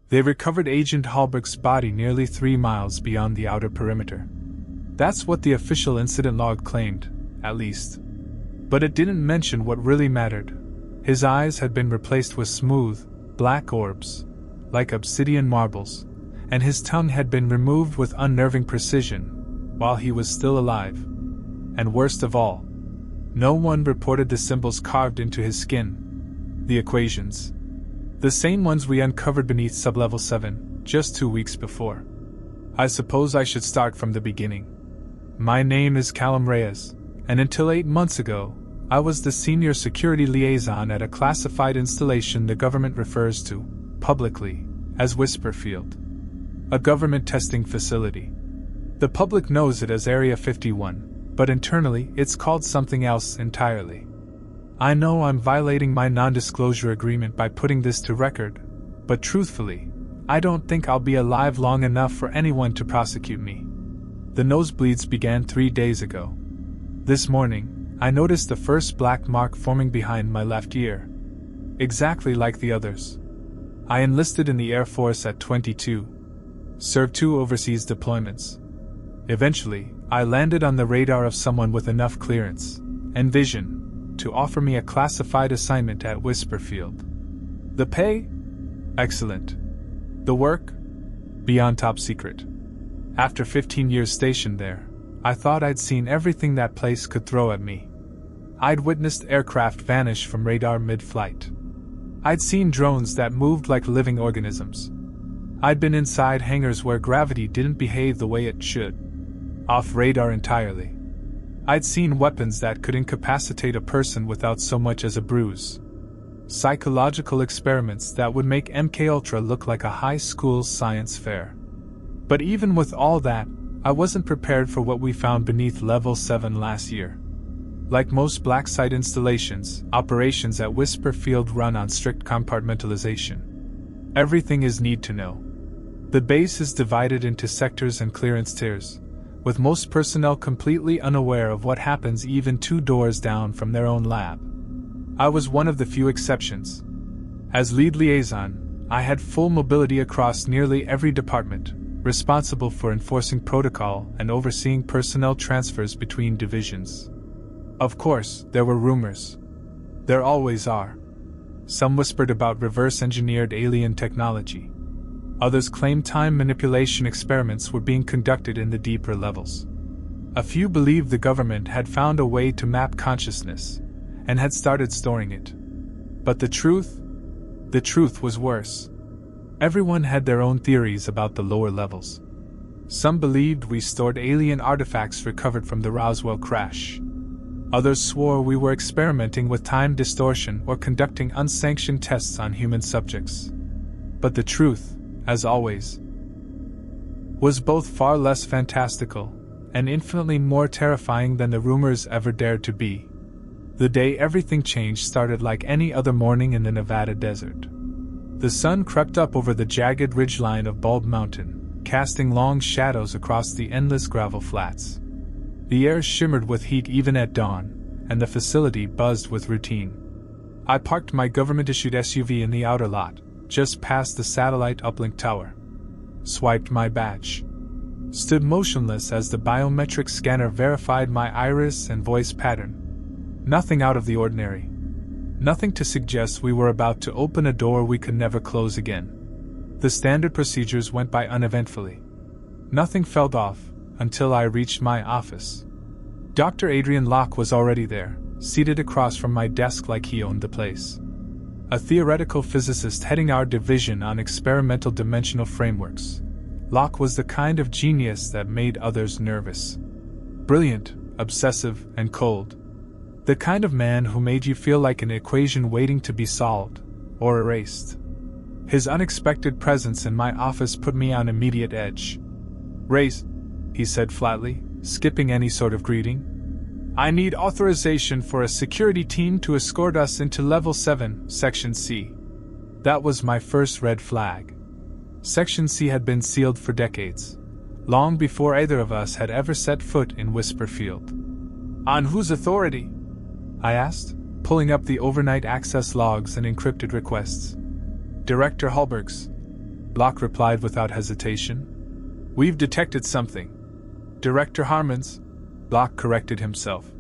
They recovered Agent Hallberg's body nearly 3 miles beyond the outer perimeter. That's what the official incident log claimed, at least. But it didn't mention what really mattered. His eyes had been replaced with smooth, black orbs, like obsidian marbles, and his tongue had been removed with unnerving precision, while he was still alive. And worst of all, no one reported the symbols carved into his skin. The equations. The same ones we uncovered beneath Sublevel 7, just 2 weeks before. I suppose I should start from the beginning. My name is Callum Reyes, and until 8 months ago, I was the senior security liaison at a classified installation the government refers to, publicly, as Whisperfield. A government testing facility. The public knows it as Area 51, but internally it's called something else entirely. I know I'm violating my non-disclosure agreement by putting this to record, but truthfully, I don't think I'll be alive long enough for anyone to prosecute me. The nosebleeds began 3 days ago. This morning, I noticed the first black mark forming behind my left ear. Exactly like the others. I enlisted in the Air Force at 22. Served 2 overseas deployments. Eventually, I landed on the radar of someone with enough clearance and vision to offer me a classified assignment at Whisperfield. The pay? Excellent. The work? Beyond top secret. After 15 years stationed there, I thought I'd seen everything that place could throw at me. I'd witnessed aircraft vanish from radar mid-flight. I'd seen drones that moved like living organisms. I'd been inside hangars where gravity didn't behave the way it should. Off radar entirely. I'd seen weapons that could incapacitate a person without so much as a bruise. Psychological experiments that would make MKUltra look like a high school science fair. But even with all that, I wasn't prepared for what we found beneath Level 7 last year. Like most black site installations, operations at Whisperfield run on strict compartmentalization. Everything is need to know. The base is divided into sectors and clearance tiers, with most personnel completely unaware of what happens even 2 doors down from their own lab. I was one of the few exceptions. As lead liaison, I had full mobility across nearly every department, responsible for enforcing protocol and overseeing personnel transfers between divisions. Of course, there were rumors. There always are. Some whispered about reverse-engineered alien technology. Others claimed time manipulation experiments were being conducted in the deeper levels. A few believed the government had found a way to map consciousness, and had started storing it. But the truth was worse. Everyone had their own theories about the lower levels. Some believed we stored alien artifacts recovered from the Roswell crash. Others swore we were experimenting with time distortion or conducting unsanctioned tests on human subjects. But the truth, as always, was both far less fantastical and infinitely more terrifying than the rumors ever dared to be. The day everything changed started like any other morning in the Nevada desert. The sun crept up over the jagged ridgeline of Bulb Mountain, casting long shadows across the endless gravel flats. The air shimmered with heat even at dawn, and the facility buzzed with routine. I parked my government-issued SUV in the outer lot, just past the satellite uplink tower. Swiped my badge. Stood motionless as the biometric scanner verified my iris and voice pattern. Nothing out of the ordinary. Nothing to suggest we were about to open a door we could never close again. The standard procedures went by uneventfully. Nothing felt off until I reached my office. Dr. Adrian Locke was already there, seated across from my desk like he owned the place. A theoretical physicist heading our division on experimental dimensional frameworks. Locke was the kind of genius that made others nervous. Brilliant, obsessive, and cold. The kind of man who made you feel like an equation waiting to be solved, or erased. His unexpected presence in my office put me on immediate edge. "Race," he said flatly, skipping any sort of greeting. "I need authorization for a security team to escort us into Level 7, Section C." That was my first red flag. Section C had been sealed for decades, long before either of us had ever set foot in Whisperfield. "On whose authority?" I asked, pulling up the overnight access logs and encrypted requests. "Director Hallberg's," Block replied without hesitation. "We've detected something." "Director Harmon's," Block corrected himself.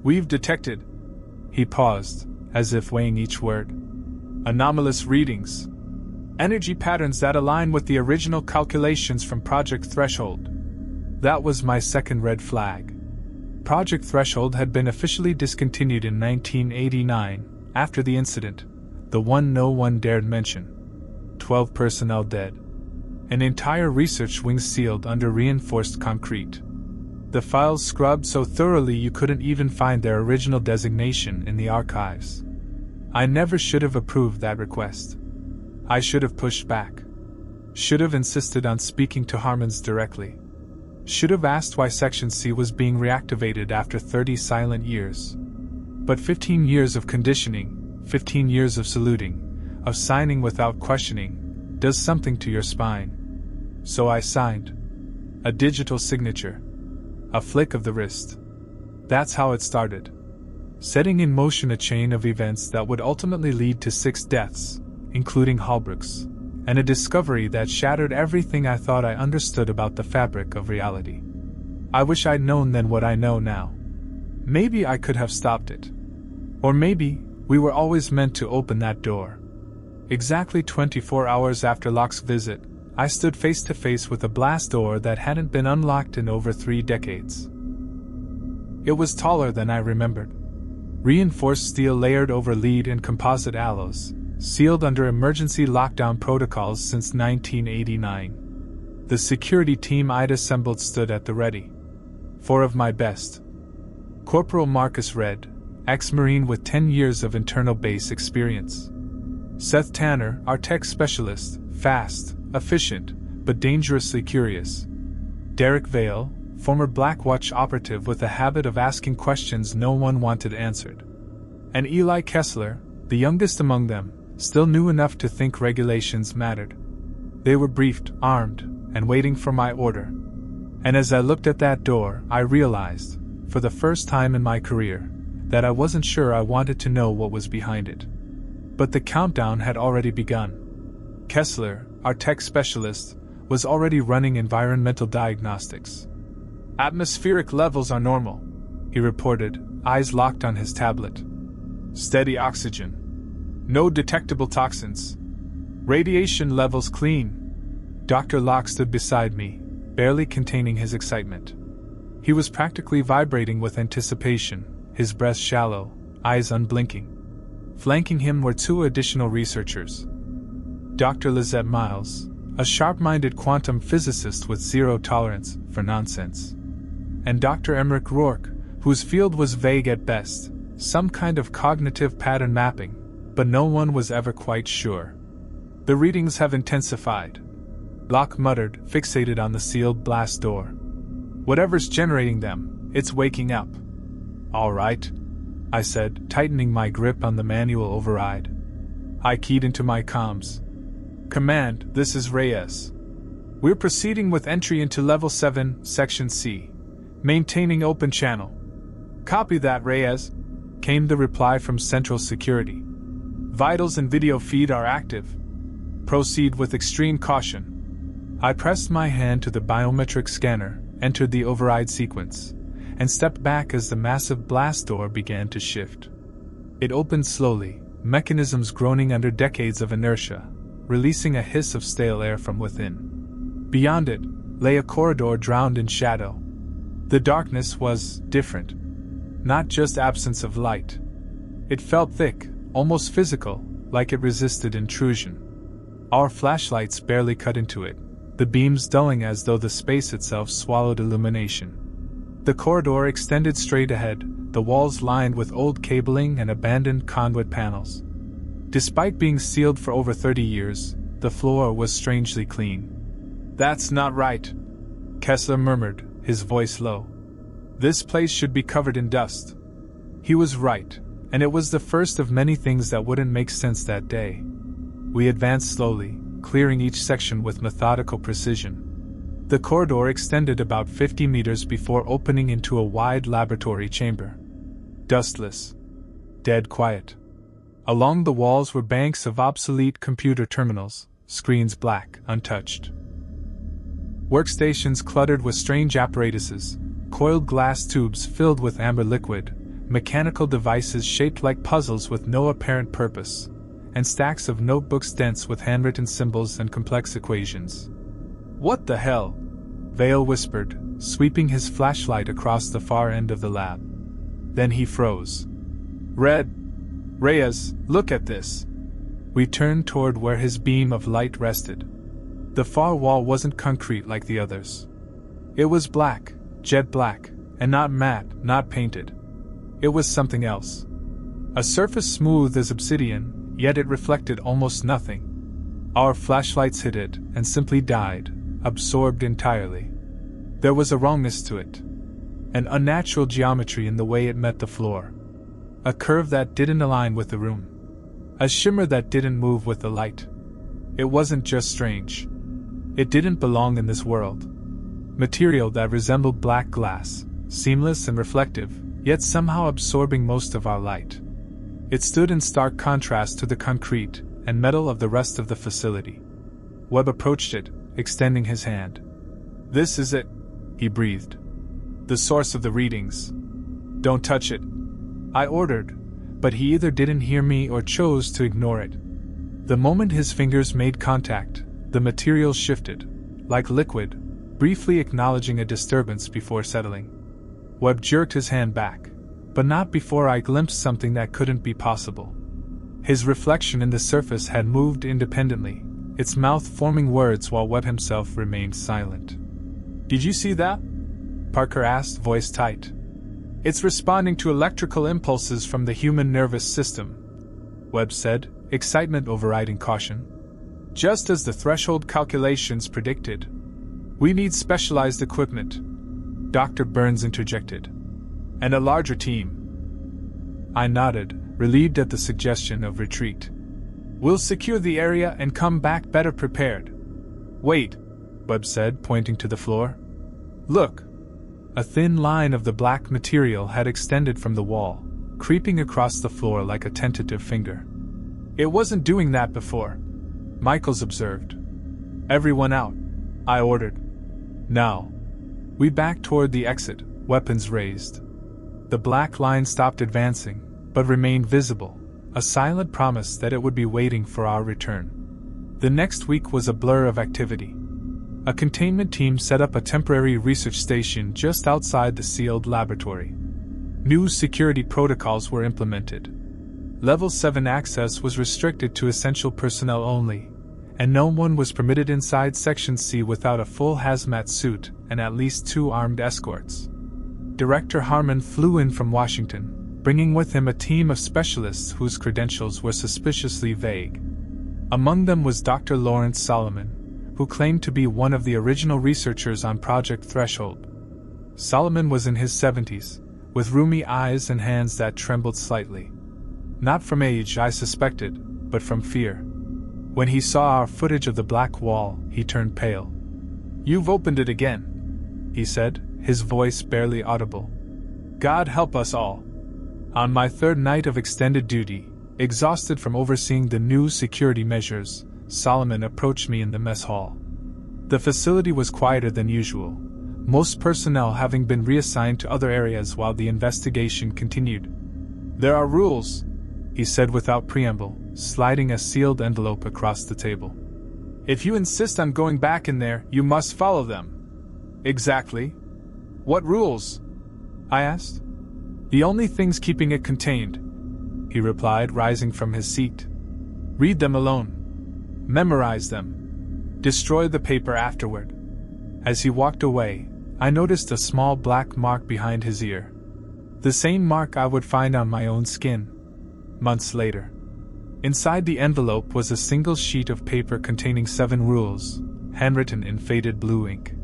"We've detected." He paused, as if weighing each word. "Anomalous readings. Energy patterns that align with the original calculations from Project Threshold." That was my second red flag. Project Threshold had been officially discontinued in 1989, after the incident, the one no one dared mention. 12 personnel dead. An entire research wing sealed under reinforced concrete. The files scrubbed so thoroughly you couldn't even find their original designation in the archives. I never should have approved that request. I should have pushed back. Should have insisted on speaking to Harmons directly. Should have asked why Section C was being reactivated after 30 silent years. But 15 years of conditioning, 15 years of saluting, of signing without questioning, does something to your spine. So I signed. A digital signature. A flick of the wrist. That's how it started. Setting in motion a chain of events that would ultimately lead to 6 deaths, including Holbrook's, and a discovery that shattered everything I thought I understood about the fabric of reality. I wish I'd known then what I know now. Maybe I could have stopped it. Or maybe we were always meant to open that door. Exactly 24 hours after Locke's visit, I stood face to face with a blast door that hadn't been unlocked in over 3 decades. It was taller than I remembered. Reinforced steel layered over lead and composite alloys, sealed under emergency lockdown protocols since 1989. The security team I'd assembled stood at the ready. 4 of my best. Corporal Marcus Red, ex-Marine with 10 years of internal base experience. Seth Tanner, our tech specialist, fast, efficient, but dangerously curious. Derek Vale, former Blackwatch operative with a habit of asking questions no one wanted answered. And Eli Kessler, the youngest among them, still knew enough to think regulations mattered. They were briefed, armed, and waiting for my order. And as I looked at that door, I realized, for the first time in my career, that I wasn't sure I wanted to know what was behind it. But the countdown had already begun. Kessler, our tech specialist, was already running environmental diagnostics. "Atmospheric levels are normal," he reported, eyes locked on his tablet. "Steady oxygen. No detectable toxins. Radiation levels clean." Dr. Locke stood beside me, barely containing his excitement. He was practically vibrating with anticipation, his breath shallow, eyes unblinking. Flanking him were 2 additional researchers. Dr. Lizette Miles, a sharp-minded quantum physicist with zero tolerance for nonsense. And Dr. Emmerich Rourke, whose field was vague at best, some kind of cognitive pattern mapping, but no one was ever quite sure. "The readings have intensified," Locke muttered, fixated on the sealed blast door. "Whatever's generating them, it's waking up." "All right," I said, tightening my grip on the manual override. I keyed into my comms. "Command, this is Reyes. We're proceeding with entry into Level 7, Section C. Maintaining open channel." "Copy that, Reyes," came the reply from Central Security. "Vitals and video feed are active. Proceed with extreme caution." I pressed my hand to the biometric scanner, entered the override sequence, and stepped back as the massive blast door began to shift. It opened slowly, mechanisms groaning under decades of inertia, releasing a hiss of stale air from within. Beyond it lay a corridor drowned in shadow. The darkness was different. Not just absence of light. It felt thick, almost physical, like it resisted intrusion. Our flashlights barely cut into it, the beams dulling as though the space itself swallowed illumination. The corridor extended straight ahead, the walls lined with old cabling and abandoned conduit panels. Despite being sealed for over 30 years, the floor was strangely clean. "That's not right," Kessler murmured, his voice low. "This place should be covered in dust." He was right, and it was the first of many things that wouldn't make sense that day. We advanced slowly, clearing each section with methodical precision. The corridor extended about 50 meters before opening into a wide laboratory chamber. Dustless. Dead quiet. Along the walls were banks of obsolete computer terminals, screens black, untouched. Workstations cluttered with strange apparatuses, coiled glass tubes filled with amber liquid, mechanical devices shaped like puzzles with no apparent purpose, and stacks of notebooks dense with handwritten symbols and complex equations. "What the hell?" Vale whispered, sweeping his flashlight across the far end of the lab. Then he froze. Reyes, look at this." We turned toward where his beam of light rested. The far wall wasn't concrete like the others. It was black, jet black, and not matte, not painted. It was something else. A surface smooth as obsidian, yet it reflected almost nothing. Our flashlights hit it and simply died, absorbed entirely. There was a wrongness to it. An unnatural geometry in the way it met the floor. A curve that didn't align with the room. A shimmer that didn't move with the light. It wasn't just strange. It didn't belong in this world. Material that resembled black glass, seamless and reflective, yet somehow absorbing most of our light. It stood in stark contrast to the concrete and metal of the rest of the facility. Webb approached it, extending his hand. "This is it," he breathed. "The source of the readings. Don't touch it," I ordered, but he either didn't hear me or chose to ignore it. The moment his fingers made contact, the material shifted, like liquid, briefly acknowledging a disturbance before settling. Webb jerked his hand back, but not before I glimpsed something that couldn't be possible. His reflection in the surface had moved independently, its mouth forming words while Webb himself remained silent. "Did you see that?" Parker asked, voice tight. "It's responding to electrical impulses from the human nervous system," Webb said, excitement overriding caution. "Just as the threshold calculations predicted. We need specialized equipment," Dr. Burns interjected. "And a larger team." I nodded, relieved at the suggestion of retreat. "We'll secure the area and come back better prepared." "Wait," Webb said, pointing to the floor. "Look." A thin line of the black material had extended from the wall, creeping across the floor like a tentative finger. "It wasn't doing that before," Michaels observed. "Everyone out," I ordered. "Now." We backed toward the exit, weapons raised. The black line stopped advancing, but remained visible, a silent promise that it would be waiting for our return. The next week was a blur of activity. A containment team set up a temporary research station just outside the sealed laboratory. New security protocols were implemented. Level 7 access was restricted to essential personnel only, and no one was permitted inside Section C without a full hazmat suit and at least 2 armed escorts. Director Harmon flew in from Washington, bringing with him a team of specialists whose credentials were suspiciously vague. Among them was Dr. Lawrence Solomon, who claimed to be one of the original researchers on Project Threshold. Solomon was in his 70s, with rheumy eyes and hands that trembled slightly. Not from age, I suspected, but from fear. When he saw our footage of the black wall, he turned pale. "You've opened it again," he said, his voice barely audible. "God help us all." On my 3rd night of extended duty, exhausted from overseeing the new security measures, Solomon approached me in the mess hall. The facility was quieter than usual, most personnel having been reassigned to other areas while the investigation continued. "There are rules," he said without preamble, sliding a sealed envelope across the table. "If you insist on going back in there, you must follow them." "Exactly. What rules?" I asked. "The only things keeping it contained," he replied, rising from his seat. "Read them alone. Memorize them. Destroy the paper afterward." As he walked away, I noticed a small black mark behind his ear. The same mark I would find on my own skin. Months later. Inside the envelope was a single sheet of paper containing 7 rules, handwritten in faded blue ink.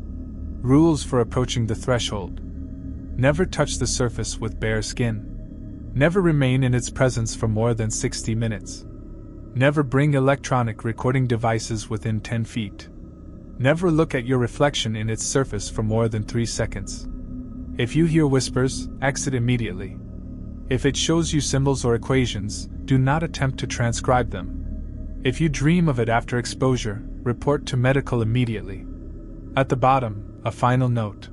Rules for approaching the threshold. Never touch the surface with bare skin. Never remain in its presence for more than 60 minutes. Never bring electronic recording devices within 10 feet. Never look at your reflection in its surface for more than 3 seconds. If you hear whispers, exit immediately. If it shows you symbols or equations, do not attempt to transcribe them. If you dream of it after exposure, report to medical immediately. At the bottom, a final note.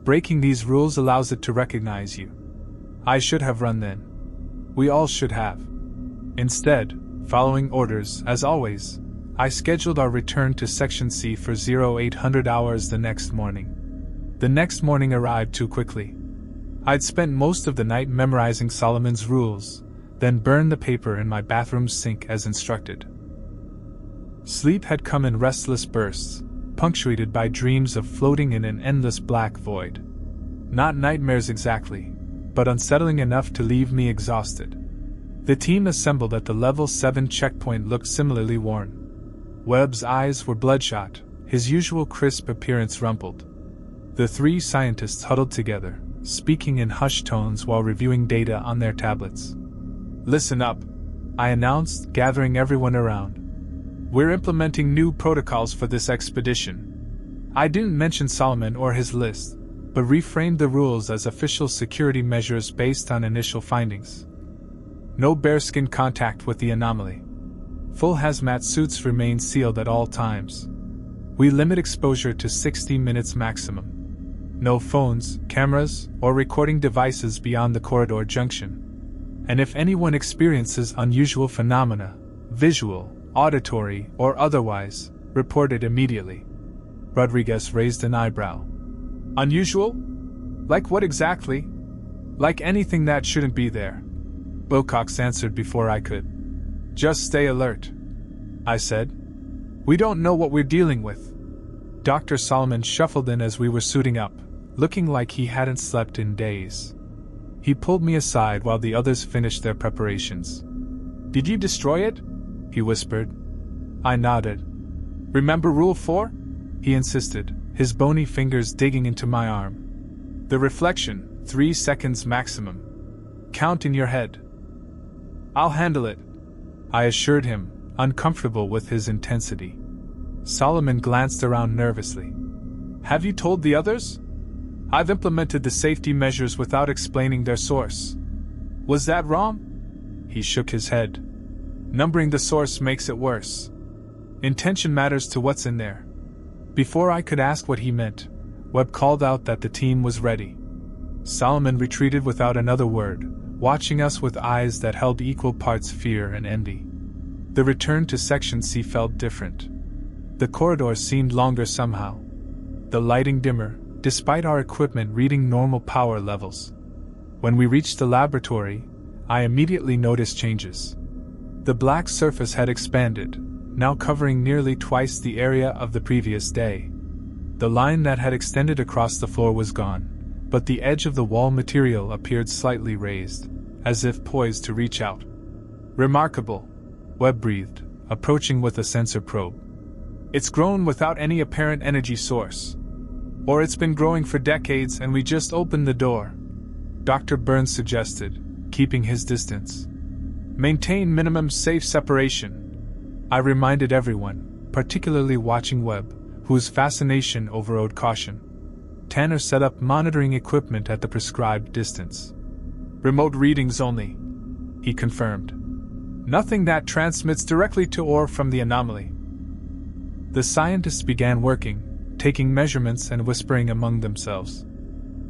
Breaking these rules allows it to recognize you. I should have run then. We all should have. Instead, following orders, as always, I scheduled our return to Section C for 0800 hours the next morning. The next morning arrived too quickly. I'd spent most of the night memorizing Solomon's rules, then burned the paper in my bathroom sink as instructed. Sleep had come in restless bursts, punctuated by dreams of floating in an endless black void. Not nightmares exactly, but unsettling enough to leave me exhausted. The team assembled at the Level 7 checkpoint looked similarly worn. Webb's eyes were bloodshot, his usual crisp appearance rumpled. The three scientists huddled together, speaking in hushed tones while reviewing data on their tablets. "Listen up," I announced, gathering everyone around. "We're implementing new protocols for this expedition." I didn't mention Solomon or his list, but reframed the rules as official security measures based on initial findings. No bearskin contact with the anomaly. Full hazmat suits remain sealed at all times. We limit exposure to 60 minutes maximum. No phones, cameras, or recording devices beyond the corridor junction. And if anyone experiences unusual phenomena, visual, auditory, or otherwise, report it immediately. Rodriguez raised an eyebrow. "Unusual? Like what exactly?" "Like anything that shouldn't be there," Wilcox answered before I could. "Just stay alert," I said. "We don't know what we're dealing with." Dr. Solomon shuffled in as we were suiting up, looking like he hadn't slept in days. He pulled me aside while the others finished their preparations. "Did you destroy it?" he whispered. I nodded. "Remember Rule 4? He insisted, his bony fingers digging into my arm. "The reflection, 3 seconds maximum. Count in your head." "I'll handle it," I assured him, uncomfortable with his intensity. Solomon glanced around nervously. "Have you told the others?" "I've implemented the safety measures without explaining their source." "Was that wrong?" He shook his head. "Numbering the source makes it worse. Intention matters to what's in there." Before I could ask what he meant, Webb called out that the team was ready. Solomon retreated without another word, watching us with eyes that held equal parts fear and envy. The return to Section C felt different. The corridor seemed longer somehow. The lighting dimmer, despite our equipment reading normal power levels. When we reached the laboratory, I immediately noticed changes. The black surface had expanded, now covering nearly twice the area of the previous day. The line that had extended across the floor was gone, but the edge of the wall material appeared slightly raised, as if poised to reach out. "Remarkable," Webb breathed, approaching with a sensor probe. "It's grown without any apparent energy source. Or it's been growing for decades and we just opened the door," Dr. Burns suggested, keeping his distance. "Maintain minimum safe separation," I reminded everyone, particularly watching Webb, whose fascination overrode caution. Tanner set up monitoring equipment at the prescribed distance. "Remote readings only," he confirmed. "Nothing that transmits directly to or from the anomaly." The scientists began working, taking measurements and whispering among themselves.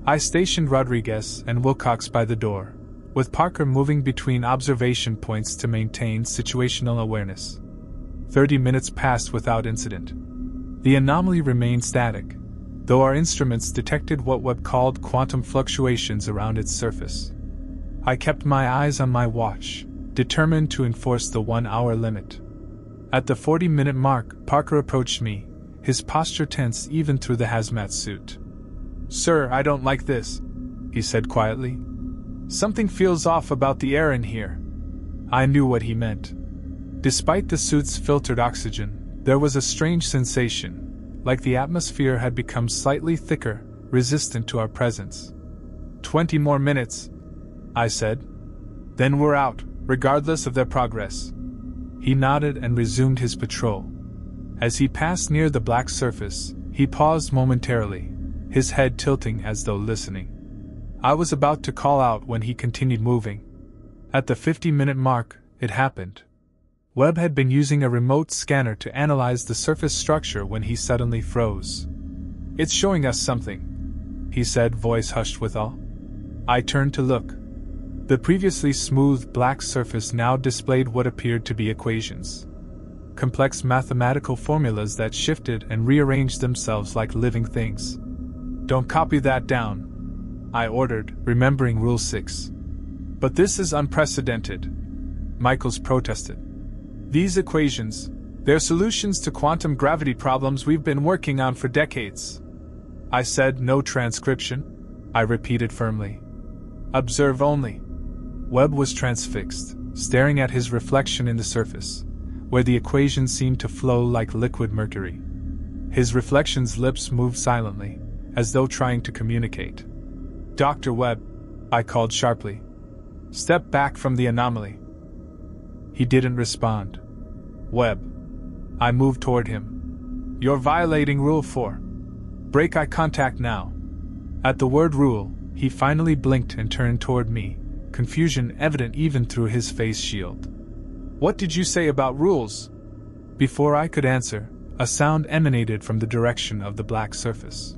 I stationed Rodriguez and Wilcox by the door, with Parker moving between observation points to maintain situational awareness. 30 minutes passed without incident. The anomaly remained static, though our instruments detected what Webb called quantum fluctuations around its surface. I kept my eyes on my watch, determined to enforce the 1-hour limit. At the 40-minute mark, Parker approached me, his posture tense even through the hazmat suit. "Sir, I don't like this," he said quietly. "Something feels off about the air in here." I knew what he meant. Despite the suit's filtered oxygen, there was a strange sensation, like the atmosphere had become slightly thicker, resistant to our presence. 20 more minutes," I said. "Then we're out, regardless of their progress." He nodded and resumed his patrol. As he passed near the black surface, he paused momentarily, his head tilting as though listening. I was about to call out when he continued moving. At the 50-minute mark, it happened. Webb had been using a remote scanner to analyze the surface structure when he suddenly froze. "It's showing us something," he said, voice hushed with awe. I turned to look. The previously smooth black surface now displayed what appeared to be equations. Complex mathematical formulas that shifted and rearranged themselves like living things. "Don't copy that down," I ordered, remembering Rule 6. "But this is unprecedented," Michaels protested. "These equations, they're solutions to quantum gravity problems we've been working on for decades." I said, "No transcription," I repeated firmly. "Observe only." Webb was transfixed, staring at his reflection in the surface, where the equations seemed to flow like liquid mercury. His reflection's lips moved silently, as though trying to communicate. "Dr. Webb," I called sharply. "Step back from the anomaly." He didn't respond. "Webb." I moved toward him. "You're violating Rule 4. Break eye contact now." At the word rule, he finally blinked and turned toward me, confusion evident even through his face shield. "What did you say about rules?" Before I could answer, a sound emanated from the direction of the black surface.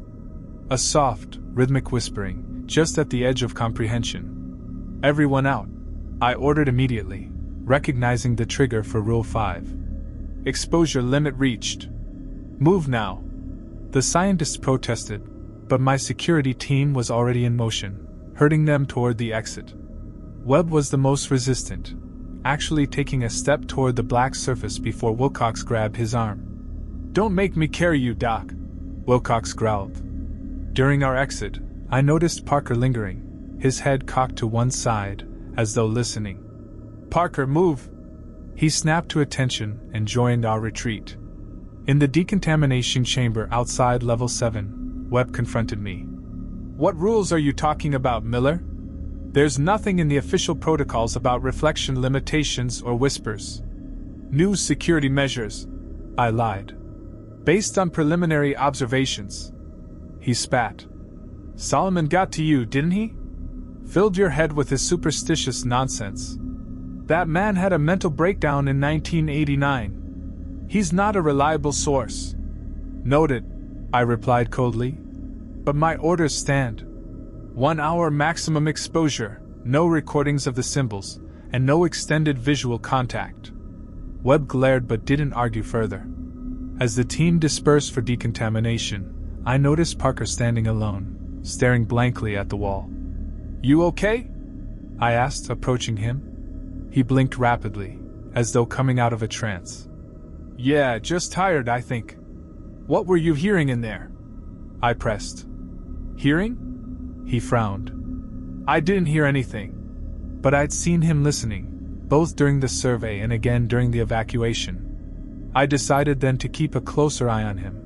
A soft, rhythmic whispering, just at the edge of comprehension. "Everyone out," I ordered immediately, recognizing the trigger for Rule 5. "Exposure limit reached. Move now." The scientists protested, but my security team was already in motion, herding them toward the exit. Webb was the most resistant, actually taking a step toward the black surface before Wilcox grabbed his arm. "Don't make me carry you, Doc," Wilcox growled. During our exit, I noticed Parker lingering, his head cocked to one side, as though listening. "Parker, move!" He snapped to attention and joined our retreat. In the decontamination chamber outside Level 7, Webb confronted me. "What rules are you talking about, Miller? There's nothing in the official protocols about reflection limitations or whispers." "New security measures," I lied. "Based on preliminary observations." He spat. "Solomon got to you, didn't he? Filled your head with his superstitious nonsense. That man had a mental breakdown in 1989. He's not a reliable source." "Noted," I replied coldly. "But my orders stand. 1 hour maximum exposure, no recordings of the symbols, and no extended visual contact." Webb glared but didn't argue further. As the team dispersed for decontamination, I noticed Parker standing alone, staring blankly at the wall. "You okay?" I asked, approaching him. He blinked rapidly, as though coming out of a trance. "Yeah, just tired, I think." "What were you hearing in there?" I pressed. "Hearing?" He frowned. "I didn't hear anything. But I'd seen him listening, both during the survey and again during the evacuation. I decided then to keep a closer eye on him.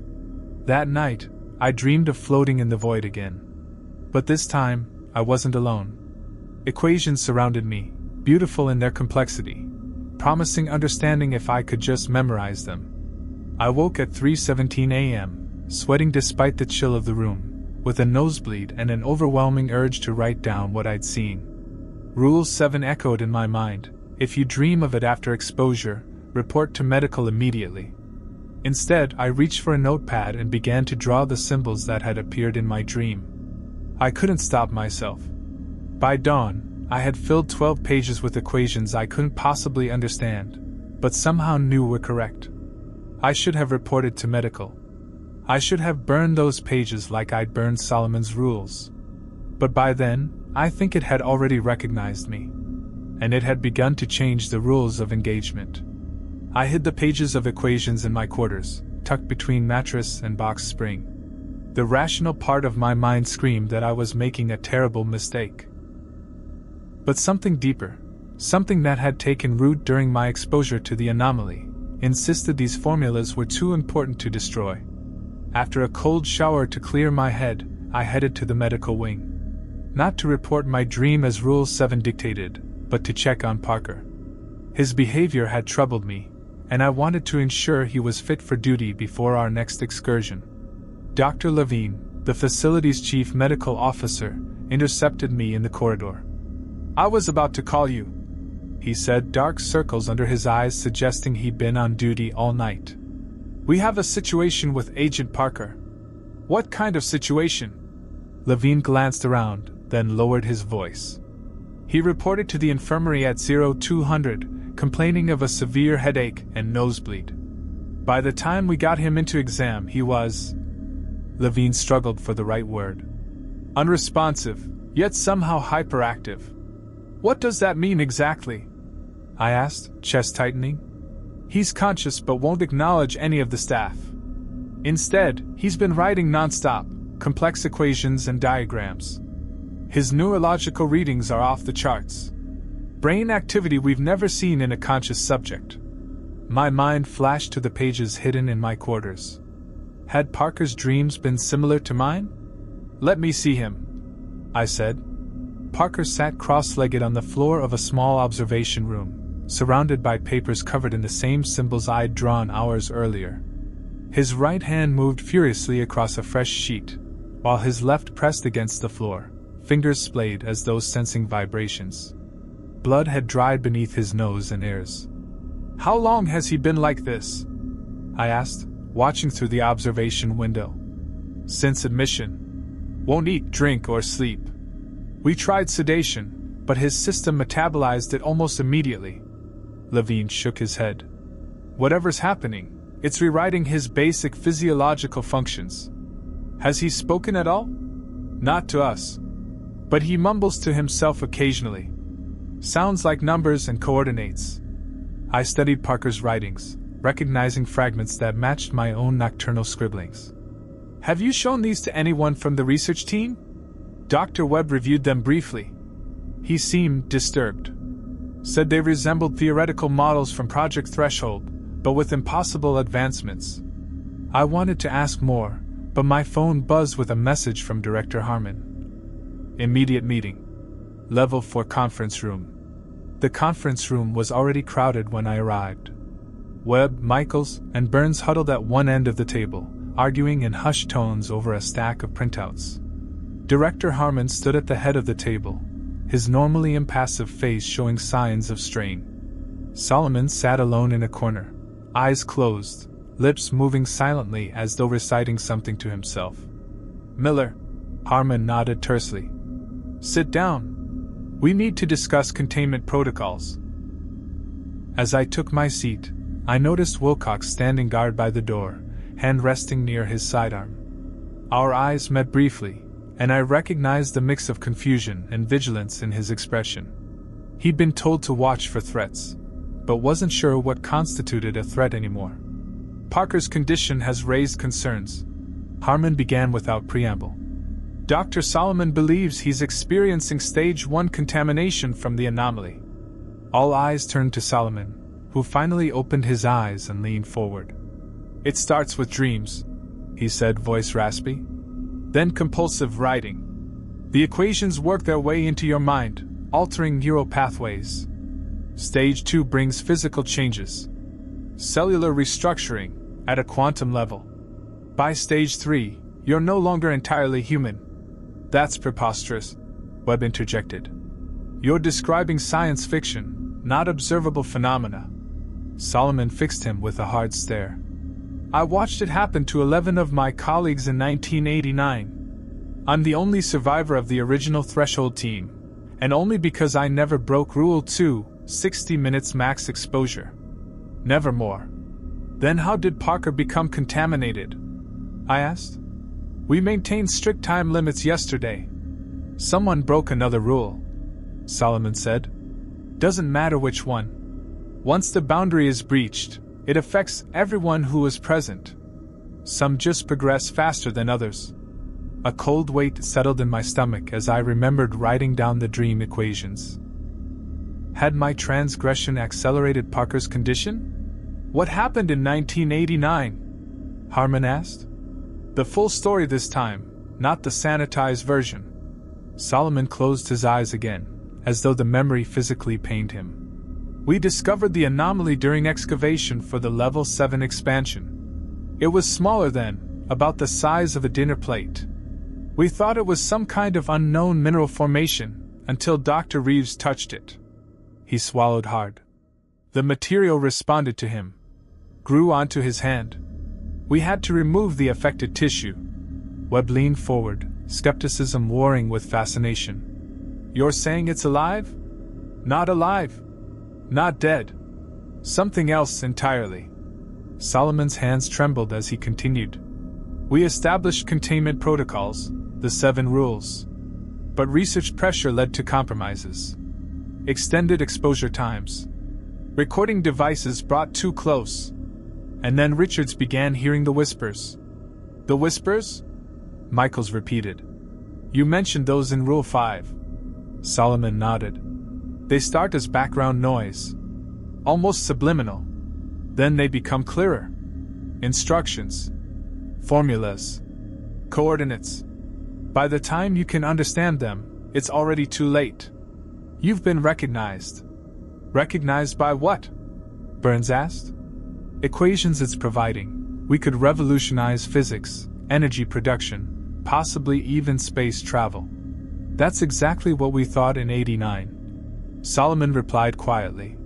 That night, I dreamed of floating in the void again. But this time, I wasn't alone. Equations surrounded me, beautiful in their complexity, promising understanding if I could just memorize them. I woke at 3:17 a.m., sweating despite the chill of the room, with a nosebleed and an overwhelming urge to write down what I'd seen. Rule 7 echoed in my mind: if you dream of it after exposure, report to medical immediately. Instead, I reached for a notepad and began to draw the symbols that had appeared in my dream. I couldn't stop myself. By dawn, I had filled 12 pages with equations I couldn't possibly understand, but somehow knew were correct. I should have reported to medical. I should have burned those pages like I'd burned Solomon's rules. But by then, I think it had already recognized me. And it had begun to change the rules of engagement. I hid the pages of equations in my quarters, tucked between mattress and box spring. The rational part of my mind screamed that I was making a terrible mistake. But something deeper, something that had taken root during my exposure to the anomaly, insisted these formulas were too important to destroy. After a cold shower to clear my head, I headed to the medical wing. Not to report my dream as Rule 7 dictated, but to check on Parker. His behavior had troubled me, and I wanted to ensure he was fit for duty before our next excursion. Dr. Levine, the facility's chief medical officer, intercepted me in the corridor. "I was about to call you," he said, dark circles under his eyes suggesting he'd been on duty all night. "We have a situation with Agent Parker." "What kind of situation?" Levine glanced around, then lowered his voice. "He reported to the infirmary at 0200, complaining of a severe headache and nosebleed. By the time we got him into exam, he was..." Levine struggled for the right word. "Unresponsive, yet somehow hyperactive." "What does that mean exactly?" I asked, chest tightening. "He's conscious but won't acknowledge any of the staff. Instead, he's been writing nonstop, complex equations and diagrams. His neurological readings are off the charts. Brain activity we've never seen in a conscious subject." My mind flashed to the pages hidden in my quarters. Had Parker's dreams been similar to mine? "Let me see him," I said. Parker sat cross-legged on the floor of a small observation room, surrounded by papers covered in the same symbols I'd drawn hours earlier. His right hand moved furiously across a fresh sheet, while his left pressed against the floor, fingers splayed as though sensing vibrations. Blood had dried beneath his nose and ears. "How long has he been like this?" I asked, watching through the observation window. "Since admission. Won't eat, drink, or sleep. We tried sedation, but his system metabolized it almost immediately." Levine shook his head. "Whatever's happening, it's rewriting his basic physiological functions." "Has he spoken at all?" "Not to us. But he mumbles to himself occasionally. Sounds like numbers and coordinates." I studied Parker's writings, recognizing fragments that matched my own nocturnal scribblings. "Have you shown these to anyone from the research team?" Dr. Webb reviewed them briefly. He seemed disturbed. Said they resembled theoretical models from Project Threshold, but with impossible advancements. I wanted to ask more, but my phone buzzed with a message from Director Harmon. "Immediate meeting. Level 4 conference room." The conference room was already crowded when I arrived. Webb, Michaels, and Burns huddled at one end of the table, arguing in hushed tones over a stack of printouts. Director Harmon stood at the head of the table, his normally impassive face showing signs of strain. Solomon sat alone in a corner, eyes closed, lips moving silently as though reciting something to himself. "Miller," Harmon nodded tersely. "Sit down. We need to discuss containment protocols." As I took my seat, I noticed Wilcox standing guard by the door, hand resting near his sidearm. Our eyes met briefly, and I recognized the mix of confusion and vigilance in his expression. He'd been told to watch for threats, but wasn't sure what constituted a threat anymore. "Parker's condition has raised concerns," Harmon began without preamble. "Dr. Solomon believes he's experiencing stage 1 contamination from the anomaly." All eyes turned to Solomon, who finally opened his eyes and leaned forward. "It starts with dreams," he said, voice raspy. "Then compulsive writing. The equations work their way into your mind, altering neural pathways. Stage 2 brings physical changes. Cellular restructuring, at a quantum level. By stage 3, you're no longer entirely human." "That's preposterous," Webb interjected. "You're describing science fiction, not observable phenomena." Solomon fixed him with a hard stare. "I watched it happen to 11 of my colleagues in 1989. I'm the only survivor of the original Threshold team, and only because I never broke Rule 2, 60 minutes max exposure. Never more." "Then how did Parker become contaminated?" I asked. "We maintained strict time limits yesterday." "Someone broke another rule," Solomon said. "Doesn't matter which one. Once the boundary is breached, it affects everyone who was present. Some just progress faster than others." A cold weight settled in my stomach as I remembered writing down the dream equations. Had my transgression accelerated Parker's condition? "What happened in 1989? Harmon asked. "The full story this time, not the sanitized version." Solomon closed his eyes again, as though the memory physically pained him. "We discovered the anomaly during excavation for the Level 7 expansion. It was smaller then, about the size of a dinner plate. We thought it was some kind of unknown mineral formation, until Dr. Reeves touched it." He swallowed hard. The material responded to him, grew onto his hand. We had to remove the affected tissue. Webb leaned forward, skepticism warring with fascination. You're saying it's alive? Not alive. Not dead. Something else entirely. Solomon's hands trembled as he continued. We established containment protocols, the 7 rules. But research pressure led to compromises. Extended exposure times. Recording devices brought too close. And then Richards began hearing the whispers. The whispers? Michaels repeated. You mentioned those in Rule 5. Solomon nodded. They start as background noise. Almost subliminal. Then they become clearer. Instructions. Formulas. Coordinates. By the time you can understand them, it's already too late. You've been recognized. Recognized by what? Burns asked. Equations it's providing. We could revolutionize physics, energy production, possibly even space travel. That's exactly what we thought in '89. Solomon replied quietly.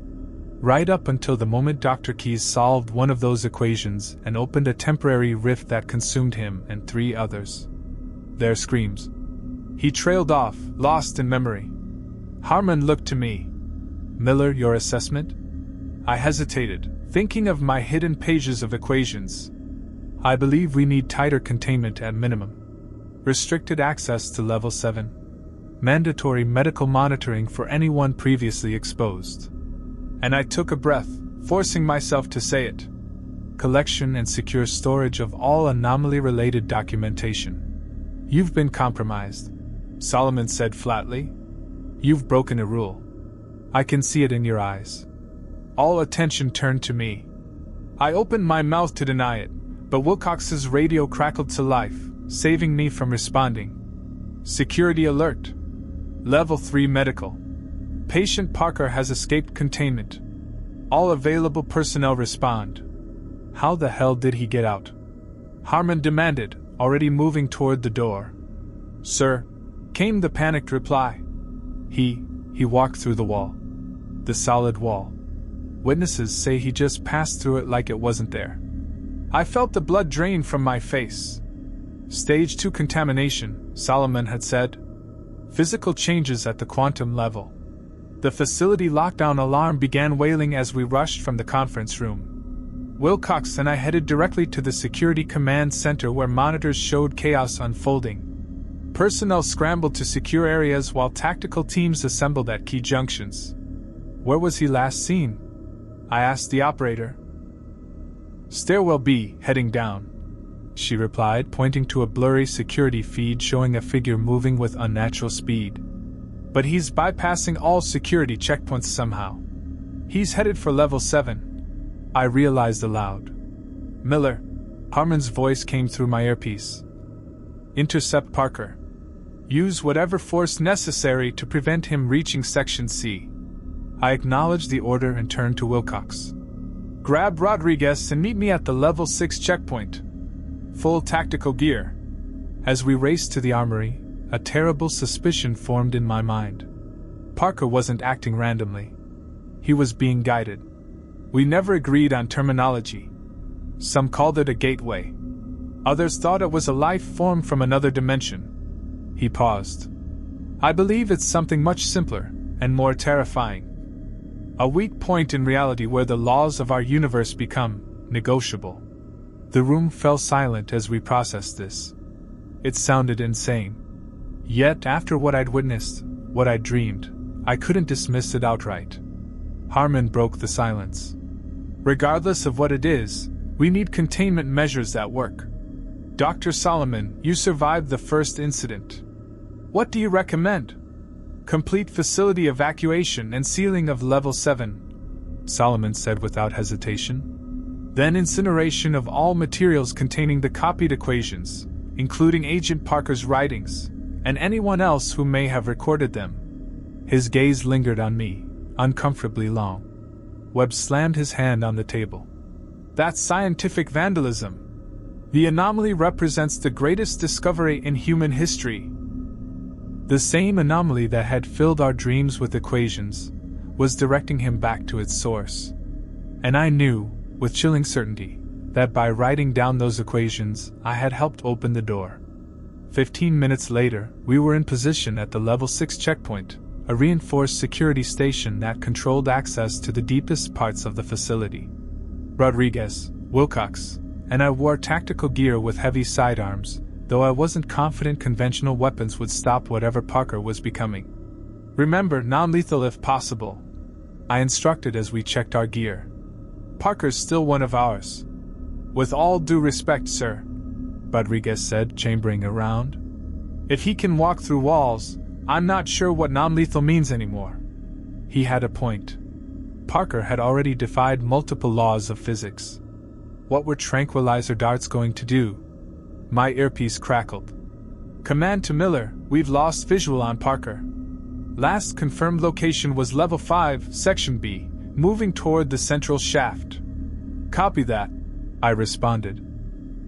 Right up until the moment Dr. Keyes solved one of those equations and opened a temporary rift that consumed him and 3 others. Their screams. He trailed off, lost in memory. Harmon looked to me. Miller, your assessment? I hesitated, thinking of my hidden pages of equations. I believe we need tighter containment at minimum. Restricted access to level 7. Mandatory medical monitoring for anyone previously exposed. And I took a breath, forcing myself to say it. Collection and secure storage of all anomaly-related documentation. You've been compromised, Solomon said flatly. You've broken a rule. I can see it in your eyes. All attention turned to me. I opened my mouth to deny it, but Wilcox's radio crackled to life, saving me from responding. Security alert. Level 3 medical. Patient Parker has escaped containment. All available personnel respond. How the hell did he get out? Harmon demanded, already moving toward the door. Sir, came the panicked reply. He walked through the wall. The solid wall. Witnesses say he just passed through it like it wasn't there. I felt the blood drain from my face. Stage 2 contamination, Solomon had said. Physical changes at the quantum level. The facility lockdown alarm began wailing as we rushed from the conference room. Wilcox and I headed directly to the Security Command Center where monitors showed chaos unfolding. Personnel scrambled to secure areas while tactical teams assembled at key junctions. Where was he last seen? I asked the operator. Stairwell B, heading down, she replied, pointing to a blurry security feed showing a figure moving with unnatural speed. But he's bypassing all security checkpoints somehow. He's headed for level 7. I realized aloud. Miller, Harmon's voice came through my earpiece. Intercept Parker. Use whatever force necessary to prevent him reaching Section C. I acknowledged the order and turned to Wilcox. Grab Rodriguez and meet me at the level 6 checkpoint. Full tactical gear. As we raced to the armory, a terrible suspicion formed in my mind. Parker wasn't acting randomly. He was being guided. We never agreed on terminology. Some called it a gateway. Others thought it was a life form from another dimension. He paused. I believe it's something much simpler and more terrifying. A weak point in reality where the laws of our universe become negotiable. The room fell silent as we processed this. It sounded insane. Yet, after what I'd witnessed, what I'd dreamed, I couldn't dismiss it outright. Harmon broke the silence. Regardless of what it is, we need containment measures that work. Dr. Solomon, you survived the first incident. What do you recommend? Complete facility evacuation and sealing of level 7, Solomon said without hesitation. Then incineration of all materials containing the copied equations, including Agent Parker's writings, and anyone else who may have recorded them. His gaze lingered on me, uncomfortably long. Webb slammed his hand on the table. That's scientific vandalism. The anomaly represents the greatest discovery in human history. The same anomaly that had filled our dreams with equations, was directing him back to its source. And I knew, with chilling certainty, that by writing down those equations, I had helped open the door. 15 minutes later, we were in position at the Level 6 checkpoint, a reinforced security station that controlled access to the deepest parts of the facility. Rodriguez, Wilcox, and I wore tactical gear with heavy sidearms, though I wasn't confident conventional weapons would stop whatever Parker was becoming. Remember, non-lethal if possible, I instructed as we checked our gear. Parker's still one of ours. With all due respect, sir, Rodriguez said, chambering around. If he can walk through walls, I'm not sure what non-lethal means anymore. He had a point. Parker had already defied multiple laws of physics. What were tranquilizer darts going to do? My earpiece crackled. Command to Miller, we've lost visual on Parker. Last confirmed location was Level 5, Section B, moving toward the central shaft. Copy that, I responded.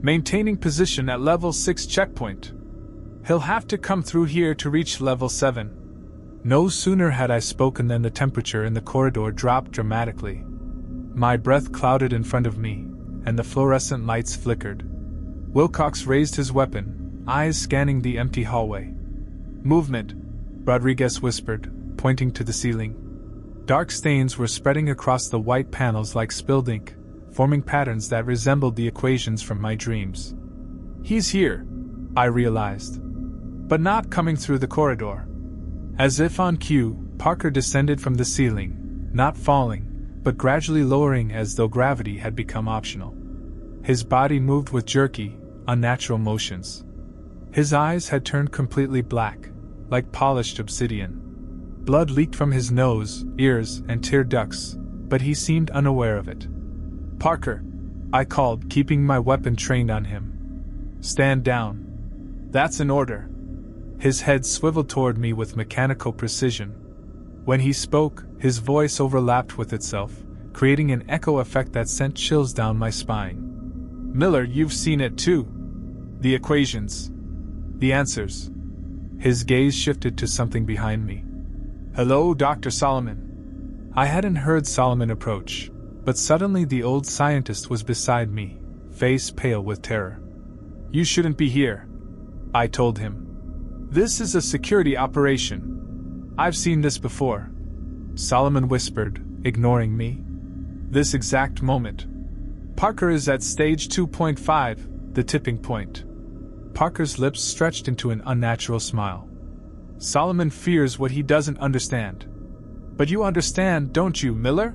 Maintaining position at Level 6 checkpoint. He'll have to come through here to reach Level 7. No sooner had I spoken than the temperature in the corridor dropped dramatically. My breath clouded in front of me, and the fluorescent lights flickered. Wilcox raised his weapon, eyes scanning the empty hallway. Movement, Rodriguez whispered, pointing to the ceiling. Dark stains were spreading across the white panels like spilled ink, forming patterns that resembled the equations from my dreams. He's here, I realized. But not coming through the corridor. As if on cue, Parker descended from the ceiling, not falling, but gradually lowering as though gravity had become optional. His body moved with jerky, unnatural motions. His eyes had turned completely black, like polished obsidian. Blood leaked from his nose, ears, and tear ducts, but he seemed unaware of it. Parker, I called, keeping my weapon trained on him. Stand down. That's an order. His head swiveled toward me with mechanical precision. When he spoke, his voice overlapped with itself, creating an echo effect that sent chills down my spine. Miller, you've seen it too. The equations. The answers. His gaze shifted to something behind me. Hello, Dr. Solomon. I hadn't heard Solomon approach, but suddenly the old scientist was beside me, face pale with terror. You shouldn't be here, I told him. This is a security operation. I've seen this before, Solomon whispered, ignoring me. This exact moment. Parker is at stage 2.5, the tipping point. Parker's lips stretched into an unnatural smile. Solomon fears what he doesn't understand. But you understand, don't you, Miller?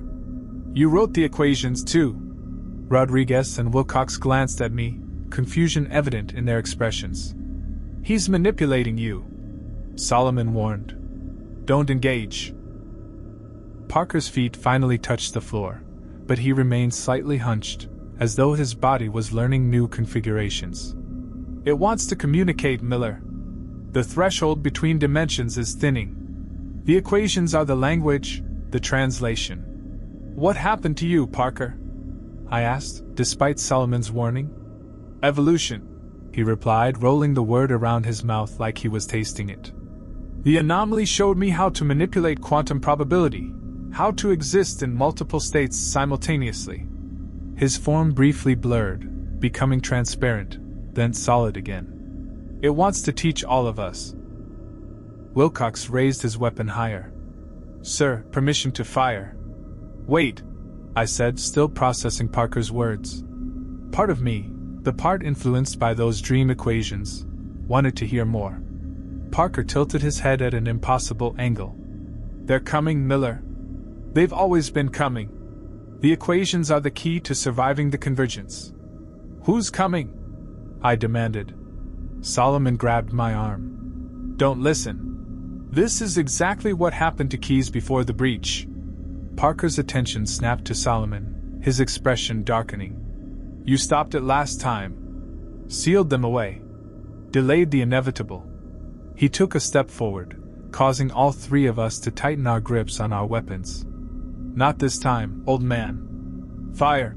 You wrote the equations too. Rodriguez and Wilcox glanced at me, confusion evident in their expressions. He's manipulating you, Solomon warned. Don't engage. Parker's feet finally touched the floor, but he remained slightly hunched, as though his body was learning new configurations. It wants to communicate, Miller. The threshold between dimensions is thinning. The equations are the language, the translation. What happened to you, Parker? I asked, despite Solomon's warning. Evolution, he replied, rolling the word around his mouth like he was tasting it. The anomaly showed me how to manipulate quantum probability, how to exist in multiple states simultaneously. His form briefly blurred, becoming transparent, then solid again. It wants to teach all of us. Wilcox raised his weapon higher. Sir, permission to fire. Wait, I said, still processing Parker's words. Part of me, the part influenced by those dream equations, wanted to hear more. Parker tilted his head at an impossible angle. They're coming, Miller. They've always been coming. The equations are the key to surviving the convergence. Who's coming? I demanded. Solomon grabbed my arm. Don't listen. This is exactly what happened to Keyes before the breach. Parker's attention snapped to Solomon, his expression darkening. You stopped it last time. Sealed them away. Delayed the inevitable. He took a step forward, causing all three of us to tighten our grips on our weapons. Not this time, old man. Fire,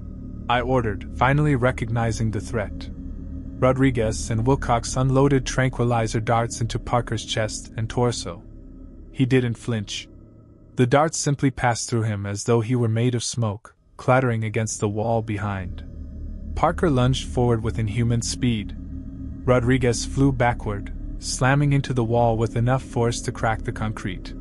I ordered, finally recognizing the threat. Rodriguez and Wilcox unloaded tranquilizer darts into Parker's chest and torso. He didn't flinch. The darts simply passed through him as though he were made of smoke, clattering against the wall behind. Parker lunged forward with inhuman speed. Rodriguez flew backward, slamming into the wall with enough force to crack the concrete.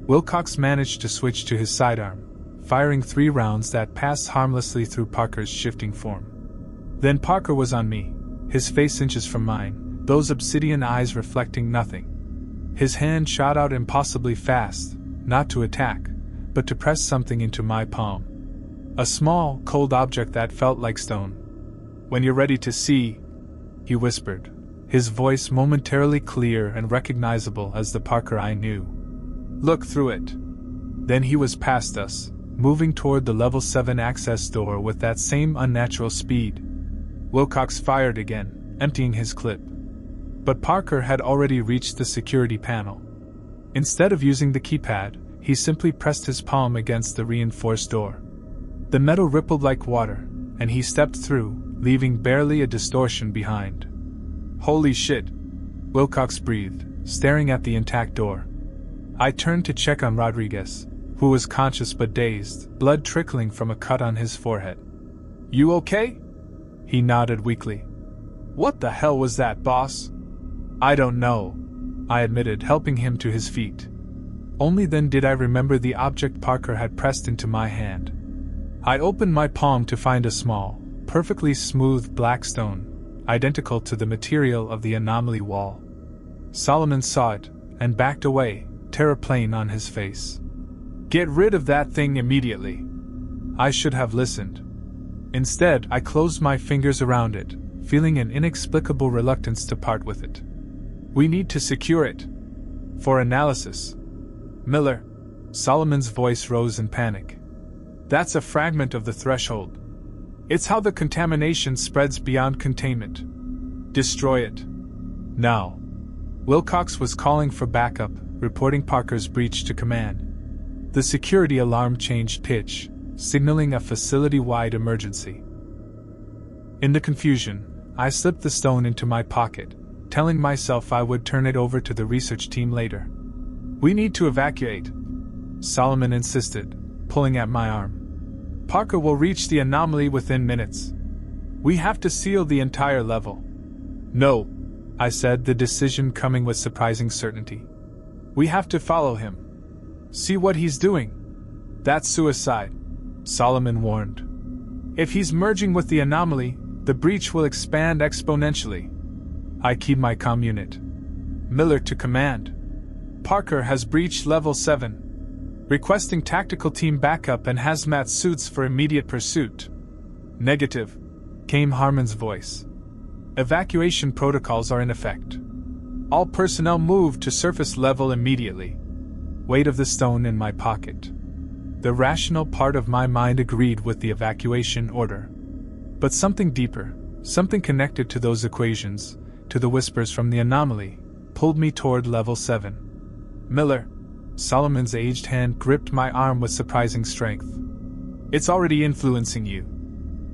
Wilcox managed to switch to his sidearm, firing 3 rounds that passed harmlessly through Parker's shifting form. Then Parker was on me, his face inches from mine, those obsidian eyes reflecting nothing. His hand shot out impossibly fast, not to attack, but to press something into my palm. A small, cold object that felt like stone. "When you're ready to see," he whispered, his voice momentarily clear and recognizable as the Parker I knew. "Look through it." Then he was past us, moving toward the level 7 access door with that same unnatural speed. Wilcox fired again, emptying his clip. But Parker had already reached the security panel. Instead of using the keypad, he simply pressed his palm against the reinforced door. The metal rippled like water, and he stepped through, leaving barely a distortion behind. "Holy shit!" Wilcox breathed, staring at the intact door. I turned to check on Rodriguez, who was conscious but dazed, blood trickling from a cut on his forehead. "You okay?" He nodded weakly. "What the hell was that, boss?" "I don't know," I admitted, helping him to his feet. Only then did I remember the object Parker had pressed into my hand. I opened my palm to find a small, perfectly smooth black stone, identical to the material of the anomaly wall. Solomon saw it, and backed away, terror plain on his face. "Get rid of that thing immediately." I should have listened. Instead, I closed my fingers around it, feeling an inexplicable reluctance to part with it. "We need to secure it. For analysis." "Miller," Solomon's voice rose in panic. "That's a fragment of the threshold. It's how the contamination spreads beyond containment. Destroy it. Now." Wilcox was calling for backup, reporting Parker's breach to command. The security alarm changed pitch, signaling a facility-wide emergency. In the confusion, I slipped the stone into my pocket, telling myself I would turn it over to the research team later. "We need to evacuate," Solomon insisted, pulling at my arm. "Parker will reach the anomaly within minutes. We have to seal the entire level." "No," I said, the decision coming with surprising certainty. "We have to follow him. See what he's doing. That's suicide," Solomon warned. "If he's merging with the anomaly, the breach will expand exponentially." I keyed my comm unit. "Miller to command. Parker has breached level 7. Requesting tactical team backup and hazmat suits for immediate pursuit." "Negative," came Harmon's voice. "Evacuation protocols are in effect. All personnel move to surface level immediately." Weight of the stone in my pocket. The rational part of my mind agreed with the evacuation order. But something deeper, something connected to those equations, to the whispers from the anomaly, pulled me toward level 7. "Miller," Solomon's aged hand gripped my arm with surprising strength. "It's already influencing you.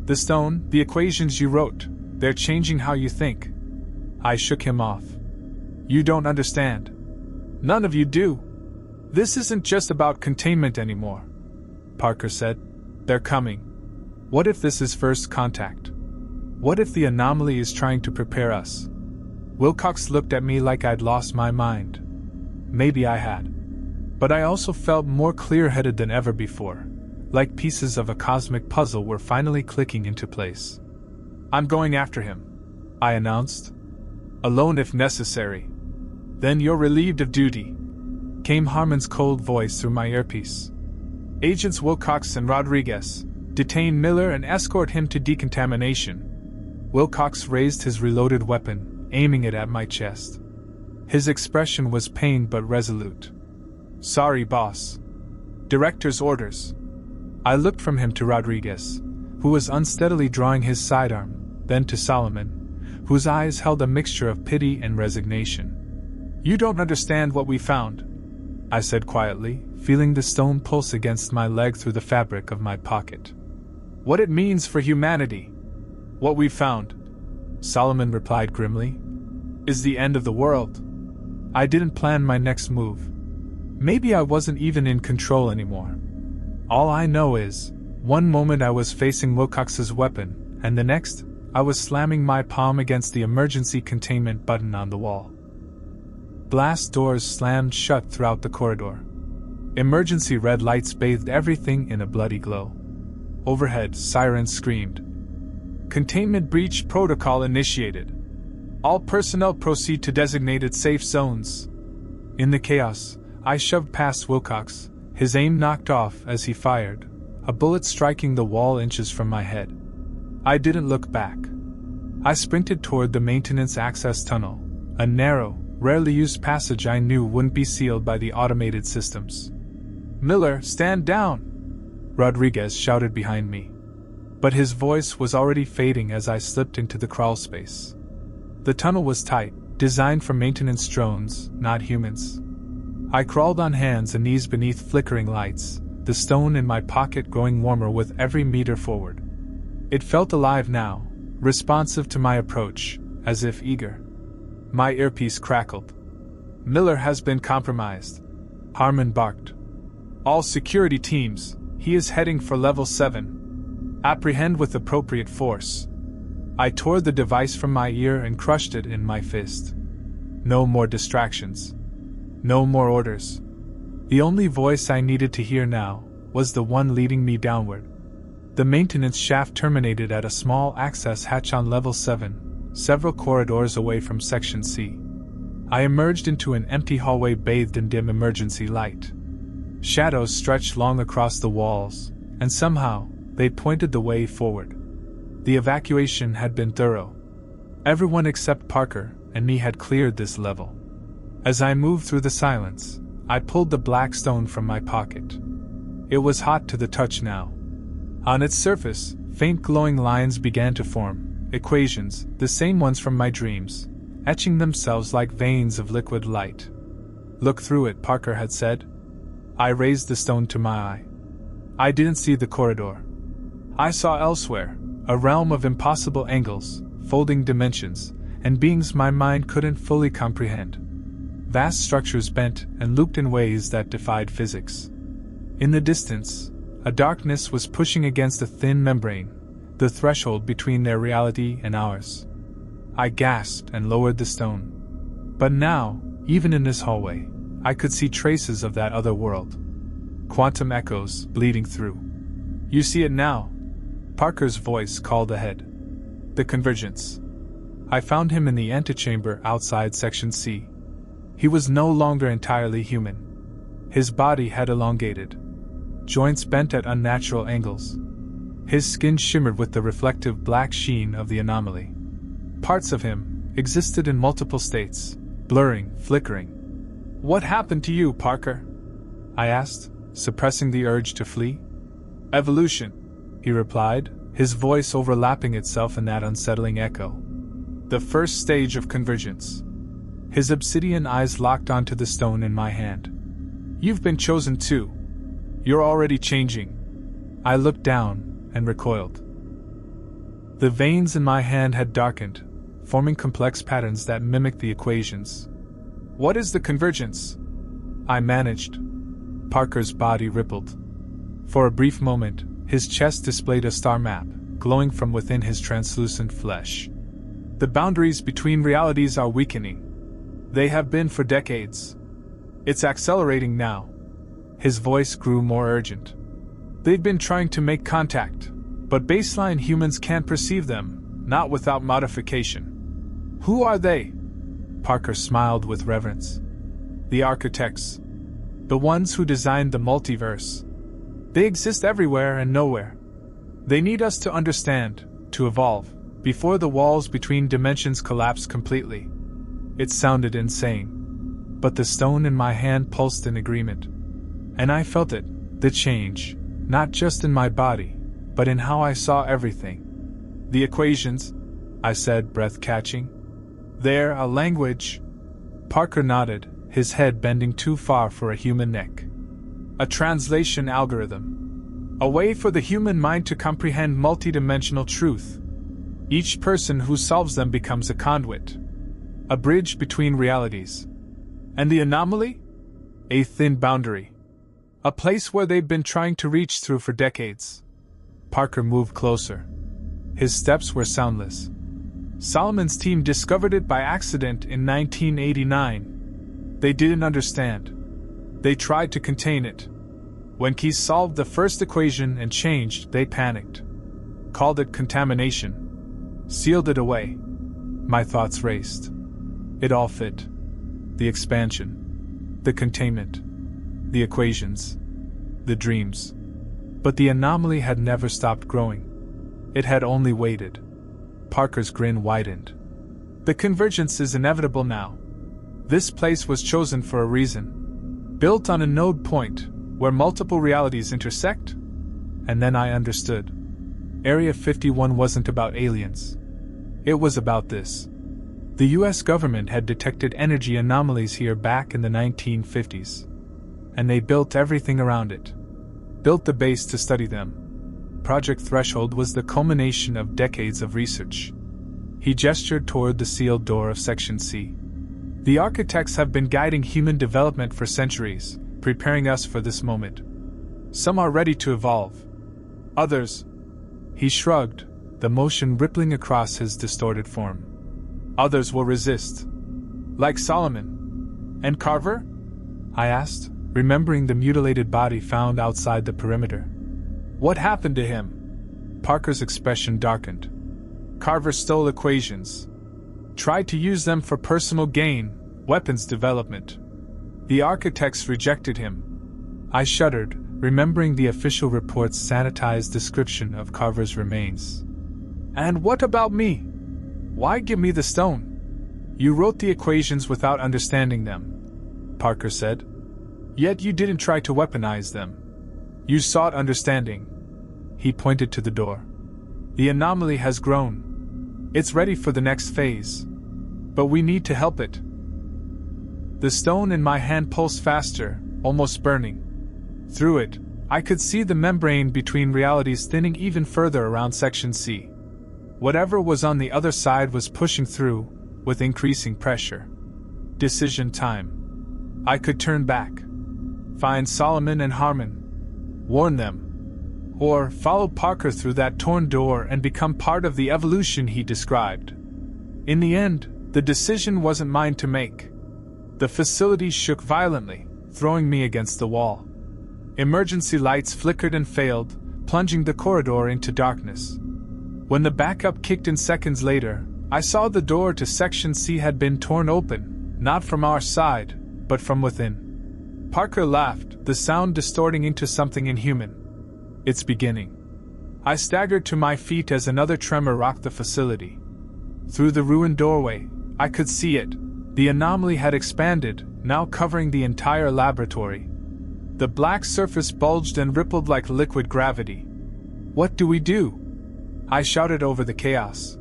The stone, the equations you wrote, they're changing how you think." I shook him off. "You don't understand. None of you do. This isn't just about containment anymore," Parker said. "They're coming. What if this is first contact? What if the anomaly is trying to prepare us?" Wilcox looked at me like I'd lost my mind. Maybe I had. But I also felt more clear-headed than ever before, like pieces of a cosmic puzzle were finally clicking into place. "I'm going after him," I announced. "Alone if necessary." "Then you're relieved of duty," came Harmon's cold voice through my earpiece. "Agents Wilcox and Rodriguez, detain Miller and escort him to decontamination." Wilcox raised his reloaded weapon, aiming it at my chest. His expression was pained but resolute. "Sorry, boss. Director's orders." I looked from him to Rodriguez, who was unsteadily drawing his sidearm, then to Solomon, whose eyes held a mixture of pity and resignation. "You don't understand what we found," I said quietly, feeling the stone pulse against my leg through the fabric of my pocket. "What it means for humanity. What we found," Solomon replied grimly, "is the end of the world." I didn't plan my next move. Maybe I wasn't even in control anymore. All I know is, one moment I was facing Wilcox's weapon, and the next, I was slamming my palm against the emergency containment button on the wall. Blast doors slammed shut throughout the corridor. Emergency red lights bathed everything in a bloody glow. Overhead, sirens screamed. Containment breach protocol initiated. All personnel proceed to designated safe zones. In the chaos, I shoved past Wilcox, his aim knocked off as he fired, a bullet striking the wall inches from my head. I didn't look back. I sprinted toward the maintenance access tunnel, a narrow, rarely used passage I knew wouldn't be sealed by the automated systems. "Miller, stand down!" Rodriguez shouted behind me. But his voice was already fading as I slipped into the crawl space. The tunnel was tight, designed for maintenance drones, not humans. I crawled on hands and knees beneath flickering lights, the stone in my pocket growing warmer with every meter forward. It felt alive now, responsive to my approach, as if eager. My earpiece crackled. "Miller has been compromised," Harmon barked. "All security teams, he is heading for level 7. Apprehend with appropriate force." I tore the device from my ear and crushed it in my fist. No more distractions. No more orders. The only voice I needed to hear now was the one leading me downward. The maintenance shaft terminated at a small access hatch on level 7, several corridors away from Section C. I emerged into an empty hallway bathed in dim emergency light. Shadows stretched long across the walls, and somehow, they pointed the way forward. The evacuation had been thorough. Everyone except Parker and me had cleared this level. As I moved through the silence, I pulled the black stone from my pocket. It was hot to the touch now. On its surface, faint glowing lines began to form, equations, the same ones from my dreams, etching themselves like veins of liquid light. "Look through it," Parker had said. I raised the stone to my eye. I didn't see the corridor. I saw elsewhere, a realm of impossible angles, folding dimensions, and beings my mind couldn't fully comprehend. Vast structures bent and looped in ways that defied physics. In the distance, a darkness was pushing against a thin membrane, the threshold between their reality and ours. I gasped and lowered the stone. But now, even in this hallway, I could see traces of that other world. Quantum echoes bleeding through. "You see it now?" Parker's voice called ahead. "The Convergence." I found him in the antechamber outside Section C. He was no longer entirely human. His body had elongated, joints bent at unnatural angles. His skin shimmered with the reflective black sheen of the anomaly. Parts of him existed in multiple states, blurring, flickering. "What happened to you, Parker?" I asked, suppressing the urge to flee. "Evolution," he replied, his voice overlapping itself in that unsettling echo. "The first stage of convergence." His obsidian eyes locked onto the stone in my hand. "You've been chosen too. You're already changing." I looked down and recoiled. The veins in my hand had darkened, forming complex patterns that mimicked the equations. "What is the Convergence?" I managed. Parker's body rippled. For a brief moment, his chest displayed a star map, glowing from within his translucent flesh. "The boundaries between realities are weakening. They have been for decades. It's accelerating now." His voice grew more urgent. "They've been trying to make contact, but baseline humans can't perceive them, not without modification." "Who are they?" Parker smiled with reverence. "The architects. The ones who designed the multiverse. They exist everywhere and nowhere. They need us to understand, to evolve, before the walls between dimensions collapse completely." It sounded insane. But the stone in my hand pulsed in agreement. And I felt it, the change, not just in my body, but in how I saw everything. "The equations," I said, breath catching. "They're a language." Parker nodded, his head bending too far for a human neck. "A translation algorithm. A way for the human mind to comprehend multidimensional truth. Each person who solves them becomes a conduit. A bridge between realities." "And the anomaly?" A thin boundary. A place where they'd been trying to reach through for decades. Parker moved closer. His steps were soundless. Solomon's team discovered it by accident in 1989. They didn't understand. They tried to contain it. When Keyes solved the first equation and changed, they panicked. Called it contamination. Sealed it away. My thoughts raced. It all fit. The expansion. The containment. The equations. The dreams. But the anomaly had never stopped growing. It had only waited. Parker's grin widened. The convergence is inevitable now. This place was chosen for a reason. Built on a node point, where multiple realities intersect? And then I understood. Area 51 wasn't about aliens. It was about this. The US government had detected energy anomalies here back in the 1950s. And they built everything around it. Built the base to study them. Project Threshold was the culmination of decades of research. He gestured toward the sealed door of Section C. The architects have been guiding human development for centuries, preparing us for this moment. Some are ready to evolve. Others. He shrugged, the motion rippling across his distorted form. Others will resist. Like Solomon. And Carver? I asked, remembering the mutilated body found outside the perimeter. What happened to him? Parker's expression darkened. Carver stole equations. Tried to use them for personal gain, weapons development. The architects rejected him. I shuddered, remembering the official report's sanitized description of Carver's remains. And what about me? Why give me the stone? You wrote the equations without understanding them, Parker said. Yet you didn't try to weaponize them. You sought understanding. He pointed to the door. The anomaly has grown. It's ready for the next phase. But we need to help it. The stone in my hand pulsed faster, almost burning. Through it, I could see the membrane between realities thinning even further around Section C. Whatever was on the other side was pushing through, with increasing pressure. Decision time. I could turn back. Find Solomon and Harmon. Warn them. Or follow Parker through that torn door and become part of the evolution he described. In the end, the decision wasn't mine to make. The facility shook violently, throwing me against the wall. Emergency lights flickered and failed, plunging the corridor into darkness. When the backup kicked in seconds later, I saw the door to Section C had been torn open, not from our side, but from within. Parker laughed, the sound distorting into something inhuman. It's beginning. I staggered to my feet as another tremor rocked the facility. Through the ruined doorway, I could see it. The anomaly had expanded, now covering the entire laboratory. The black surface bulged and rippled like liquid gravity. What do we do? I shouted over the chaos.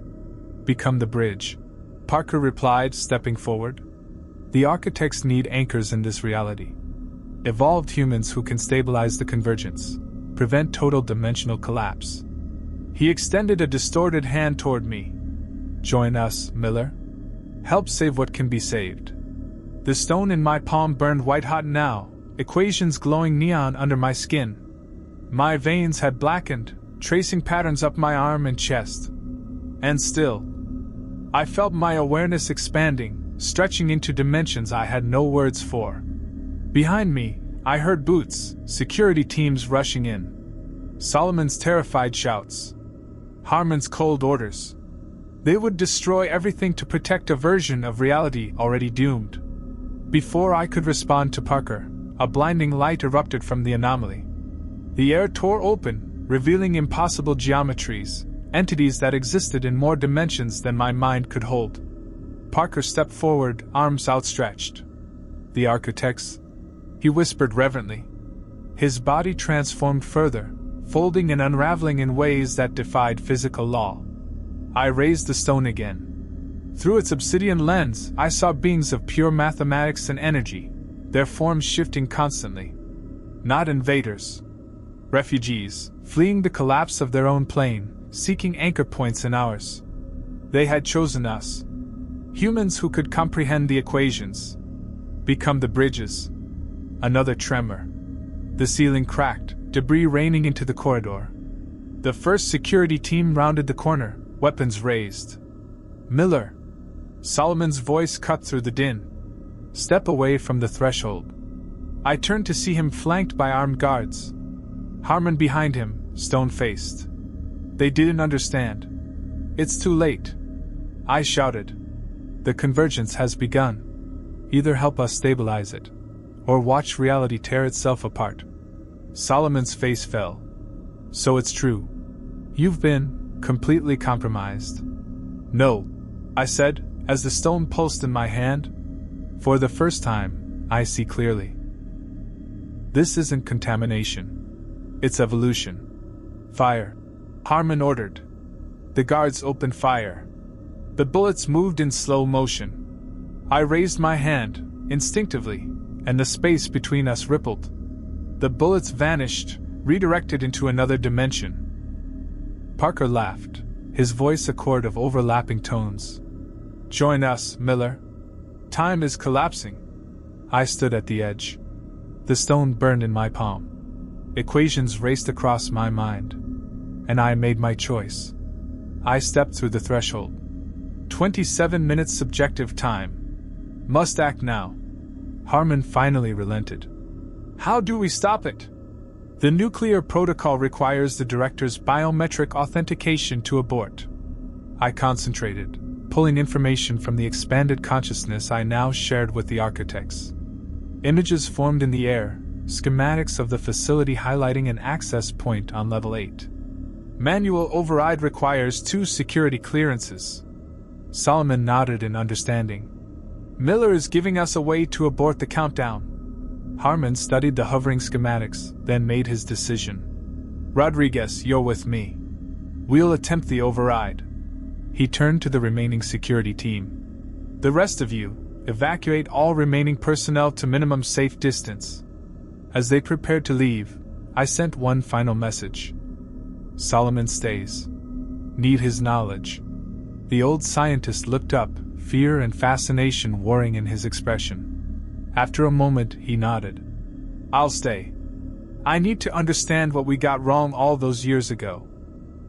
Become the bridge. Parker replied, stepping forward. The architects need anchors in this reality. Evolved humans who can stabilize the convergence, prevent total dimensional collapse. He extended a distorted hand toward me. Join us, Miller. Help save what can be saved. The stone in my palm burned white-hot now, equations glowing neon under my skin. My veins had blackened, tracing patterns up my arm and chest. And still, I felt my awareness expanding, stretching into dimensions I had no words for. Behind me, I heard boots, security teams rushing in. Solomon's terrified shouts. Harmon's cold orders. They would destroy everything to protect a version of reality already doomed. Before I could respond to Parker, a blinding light erupted from the anomaly. The air tore open, revealing impossible geometries, entities that existed in more dimensions than my mind could hold. Parker stepped forward, arms outstretched. The architects? He whispered reverently. His body transformed further, folding and unraveling in ways that defied physical law. I raised the stone again. Through its obsidian lens, I saw beings of pure mathematics and energy, their forms shifting constantly. Not invaders. Refugees, fleeing the collapse of their own plane, seeking anchor points in ours. They had chosen us. Humans who could comprehend the equations. Become the bridges. Another tremor. The ceiling cracked, debris raining into the corridor. The first security team rounded the corner, weapons raised. "Miller!" Solomon's voice cut through the din. "Step away from the threshold." I turned to see him flanked by armed guards. Harmon behind him, stone-faced. They didn't understand. "It's too late," I shouted. "The convergence has begun. Either help us stabilize it, or watch reality tear itself apart." Solomon's face fell. "So it's true. You've been completely compromised." "No," I said, as the stone pulsed in my hand. "For the first time, I see clearly. This isn't contamination. It's evolution." "Fire," Harmon ordered. The guards opened fire. The bullets moved in slow motion. I raised my hand, instinctively, and the space between us rippled. The bullets vanished, redirected into another dimension. Parker laughed, his voice a chord of overlapping tones. "Join us, Miller. Time is collapsing." I stood at the edge. The stone burned in my palm. Equations raced across my mind. And I made my choice. I stepped through the threshold. 27 minutes subjective time. Must act now. Harmon finally relented. "How do we stop it?" "The nuclear protocol requires the director's biometric authentication to abort." I concentrated, pulling information from the expanded consciousness I now shared with the architects. Images formed in the air, schematics of the facility highlighting an access point on level 8. "Manual override requires 2 security clearances." Solomon nodded in understanding. "Miller is giving us a way to abort the countdown." Harmon studied the hovering schematics, then made his decision. "Rodriguez, you're with me. We'll attempt the override." He turned to the remaining security team. "The rest of you, evacuate all remaining personnel to minimum safe distance." As they prepared to leave, I sent one final message. "Solomon stays. Need his knowledge." The old scientist looked up, fear and fascination warring in his expression. After a moment, he nodded. "I'll stay. I need to understand what we got wrong all those years ago."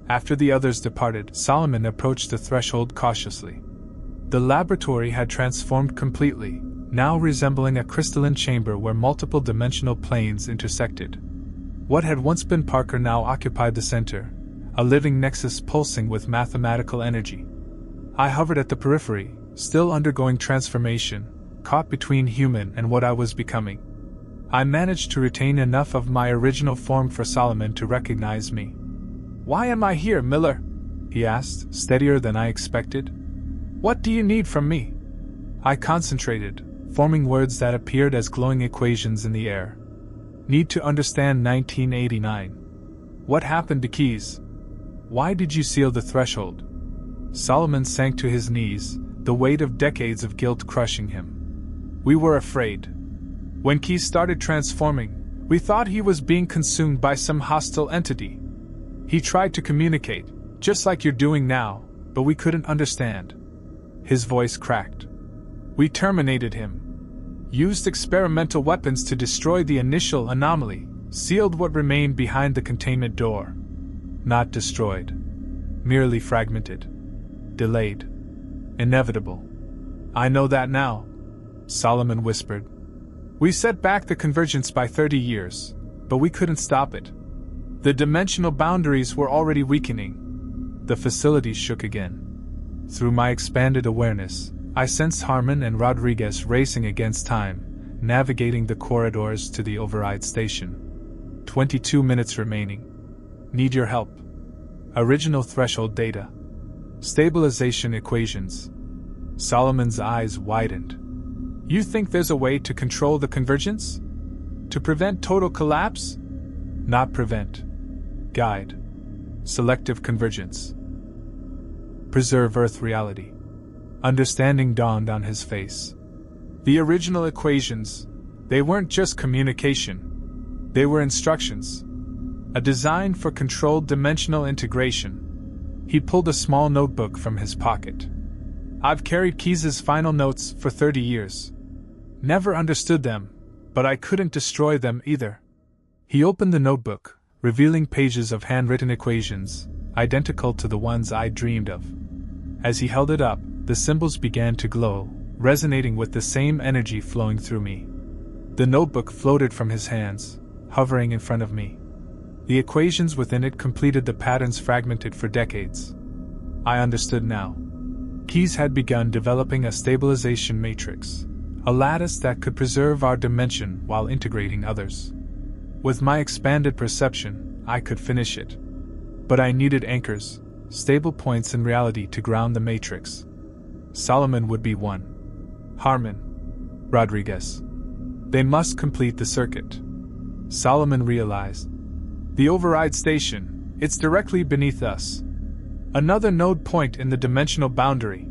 After the others departed, Solomon approached the threshold cautiously. The laboratory had transformed completely, now resembling a crystalline chamber where multiple dimensional planes intersected. What had once been Parker now occupied the center, a living nexus pulsing with mathematical energy. I hovered at the periphery, still undergoing transformation, caught between human and what I was becoming. I managed to retain enough of my original form for Solomon to recognize me. "Why am I here, Miller?" he asked, steadier than I expected. "What do you need from me?" I concentrated, forming words that appeared as glowing equations in the air. "Need to understand 1989. What happened to Keys? Why did you seal the threshold?" Solomon sank to his knees, the weight of decades of guilt crushing him. "We were afraid. When Keys started transforming, we thought he was being consumed by some hostile entity. He tried to communicate, just like you're doing now, but we couldn't understand." His voice cracked. "We terminated him. Used experimental weapons to destroy the initial anomaly, sealed what remained behind the containment door. Not destroyed. Merely fragmented. Delayed. Inevitable. I know that now," Solomon whispered. "We set back the convergence by 30 years, but we couldn't stop it. The dimensional boundaries were already weakening." The facility shook again. Through my expanded awareness, I sensed Harmon and Rodriguez racing against time, navigating the corridors to the override station. 22 minutes remaining. Need your help. Original threshold data. Stabilization equations. Solomon's eyes widened. "You think there's a way to control the convergence? To prevent total collapse?" "Not prevent. Guide. Selective convergence. Preserve Earth reality." Understanding dawned on his face. The original equations, they weren't just communication. They were instructions. A design for controlled dimensional integration. He pulled a small notebook from his pocket. "I've carried Keyes' final notes for 30 years. Never understood them, But I couldn't destroy them either. He opened the notebook, revealing pages of handwritten equations, identical to the ones I dreamed of. As he held it up, the symbols began to glow, resonating with the same energy flowing through me. The notebook floated from his hands, hovering in front of me. The equations within it completed the patterns fragmented for decades. I understood now. Keyes had begun developing a stabilization matrix, a lattice that could preserve our dimension while integrating others. With my expanded perception, I could finish it. But I needed anchors, stable points in reality to ground the matrix. Solomon would be one. Harmon. Rodriguez. They must complete the circuit. Solomon realized. The override station, it's directly beneath us. Another node point in the dimensional boundary.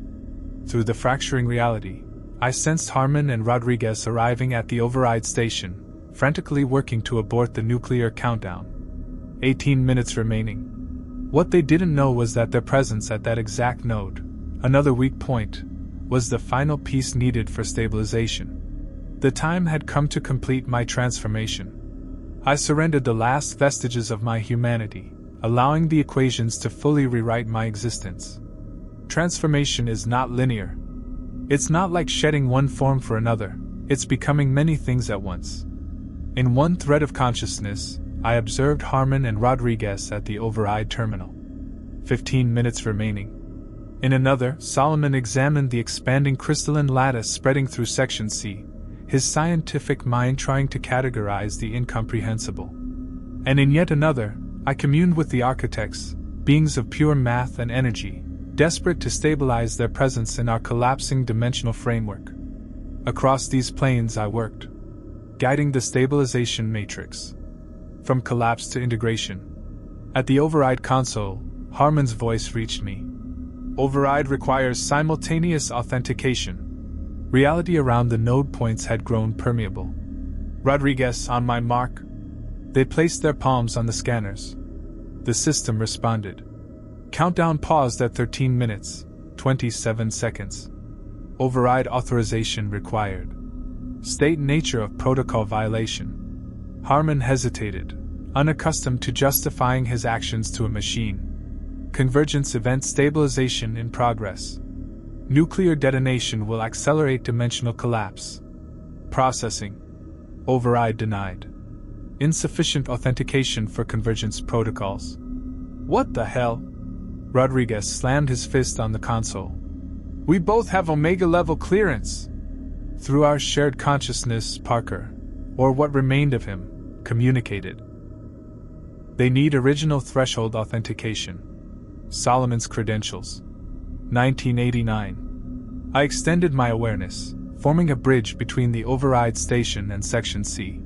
Through the fracturing reality, I sensed Harmon and Rodriguez arriving at the override station, frantically working to abort the nuclear countdown. 18 minutes remaining. What they didn't know was that their presence at that exact node, another weak point, was the final piece needed for stabilization. The time had come to complete my transformation. I surrendered the last vestiges of my humanity, allowing the equations to fully rewrite my existence. Transformation is not linear. It's not like shedding one form for another, it's becoming many things at once. In one thread of consciousness, I observed Harmon and Rodriguez at the override terminal. 15 minutes remaining. In another, Solomon examined the expanding crystalline lattice spreading through Section C, his scientific mind trying to categorize the incomprehensible. And in yet another, I communed with the architects, beings of pure math and energy, desperate to stabilize their presence in our collapsing dimensional framework. Across these planes I worked, guiding the stabilization matrix. From collapse to integration. At the override console, Harmon's voice reached me. Override requires simultaneous authentication. Reality around the node points had grown permeable. Rodriguez, on my mark. They placed their palms on the scanners. The system responded. Countdown paused at 13 minutes, 27 seconds. Override authorization required. State nature of protocol violation. Harmon hesitated, unaccustomed to justifying his actions to a machine. Convergence event stabilization in progress. Nuclear detonation will accelerate dimensional collapse. Processing. Override denied. Insufficient authentication for convergence protocols. What the hell? Rodriguez slammed his fist on the console. We both have Omega-level clearance. Through our shared consciousness, Parker, or what remained of him, communicated. They need original threshold authentication. Solomon's credentials. 1989. I extended my awareness, forming a bridge between the override station and Section C.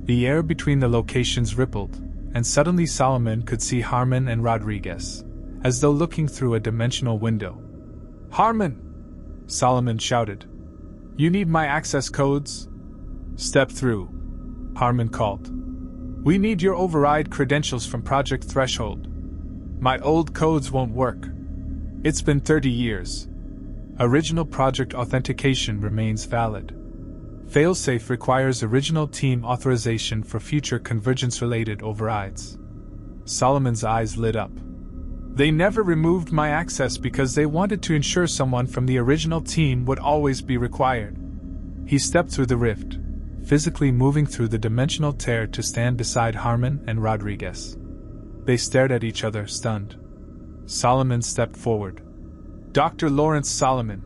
The air between the locations rippled, and suddenly Solomon could see Harmon and Rodriguez, as though looking through a dimensional window. Harmon! Solomon shouted. You need my access codes? Step through. Harmon called. We need your override credentials from Project Threshold. My old codes won't work. It's been 30 years. Original project authentication remains valid. Failsafe requires original team authorization for future convergence-related overrides. Solomon's eyes lit up. They never removed my access because they wanted to ensure someone from the original team would always be required. He stepped through the rift, physically moving through the dimensional tear to stand beside Harmon and Rodriguez. They stared at each other, stunned. Solomon stepped forward. Dr. Lawrence Solomon.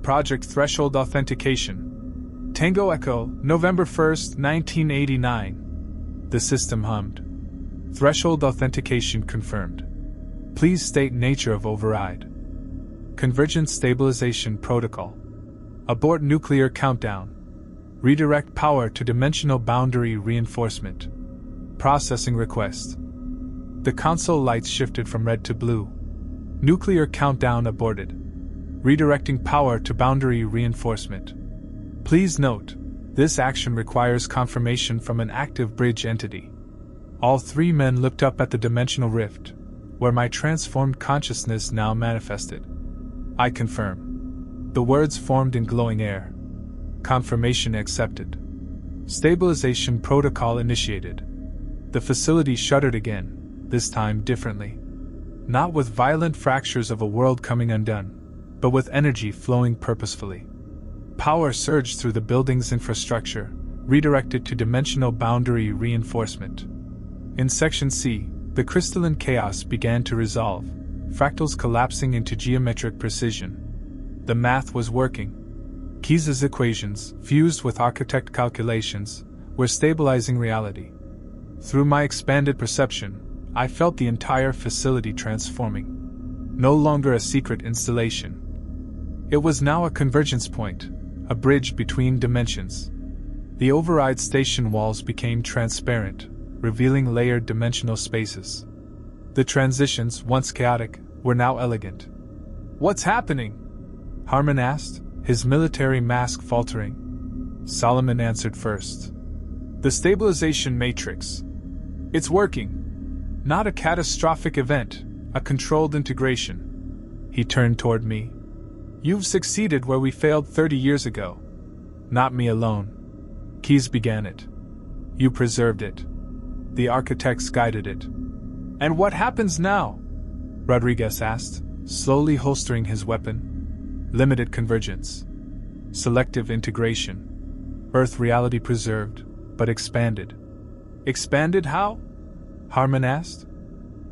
Project Threshold Authentication. Tango Echo, November 1st, 1989. The system hummed. Threshold authentication confirmed. Please state nature of override. Convergence stabilization protocol. Abort nuclear countdown. Redirect power to dimensional boundary reinforcement. Processing request. The console lights shifted from red to blue. Nuclear countdown aborted. Redirecting power to boundary reinforcement. Please note, this action requires confirmation from an active bridge entity. All three men looked up at the dimensional rift, where my transformed consciousness now manifested. I confirm. The words formed in glowing air. Confirmation accepted. Stabilization protocol initiated. The facility shuddered again, this time differently. Not with violent fractures of a world coming undone, but with energy flowing purposefully. Power surged through the building's infrastructure, redirected to dimensional boundary reinforcement. In Section C, the crystalline chaos began to resolve, fractals collapsing into geometric precision. The math was working. Keyes' equations, fused with architect calculations, were stabilizing reality. Through my expanded perception, I felt the entire facility transforming. No longer a secret installation. It was now a convergence point, a bridge between dimensions. The override station walls became transparent, revealing layered dimensional spaces. The transitions, once chaotic, were now elegant. "What's happening?" Harmon asked, his military mask faltering. Solomon answered first. "The stabilization matrix. It's working. Not a catastrophic event, a controlled integration." He turned toward me. "You've succeeded where we failed 30 years ago." "Not me alone." Keyes began it. "You preserved it. The architects guided it." "And what happens now?" Rodriguez asked, slowly holstering his weapon. "Limited convergence. Selective integration. Earth reality preserved, but expanded." "Expanded how?" Harmon asked.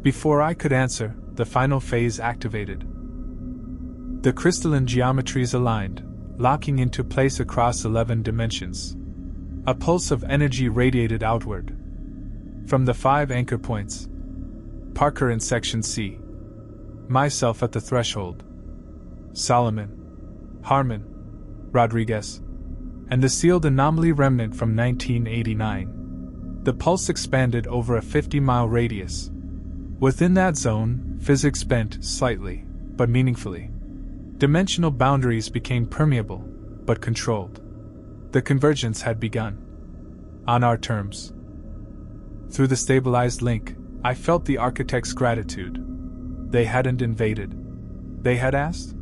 Before I could answer, the final phase activated. The crystalline geometries aligned, locking into place across 11 dimensions. A pulse of energy radiated outward. From the 5 anchor points. Parker in Section C. Myself at the threshold. Solomon. Harmon. Rodriguez. And the sealed anomaly remnant from 1989. The pulse expanded over a 50-mile radius. Within that zone, physics bent slightly, but meaningfully. Dimensional boundaries became permeable, but controlled. The convergence had begun. On our terms. Through the stabilized link, I felt the architects' gratitude. They hadn't invaded. They had asked.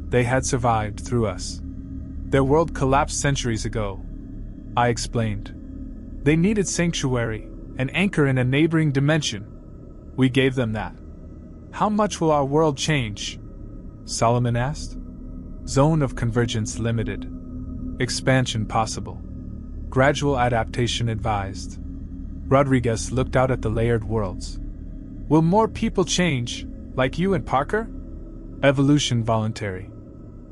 They had survived through us. Their world collapsed centuries ago. I explained. They needed sanctuary, an anchor in a neighboring dimension. We gave them that. "How much will our world change?" Solomon asked. "Zone of convergence limited. Expansion possible. Gradual adaptation advised." Rodriguez looked out at the layered worlds. "Will more people change, like you and Parker?" "Evolution voluntary.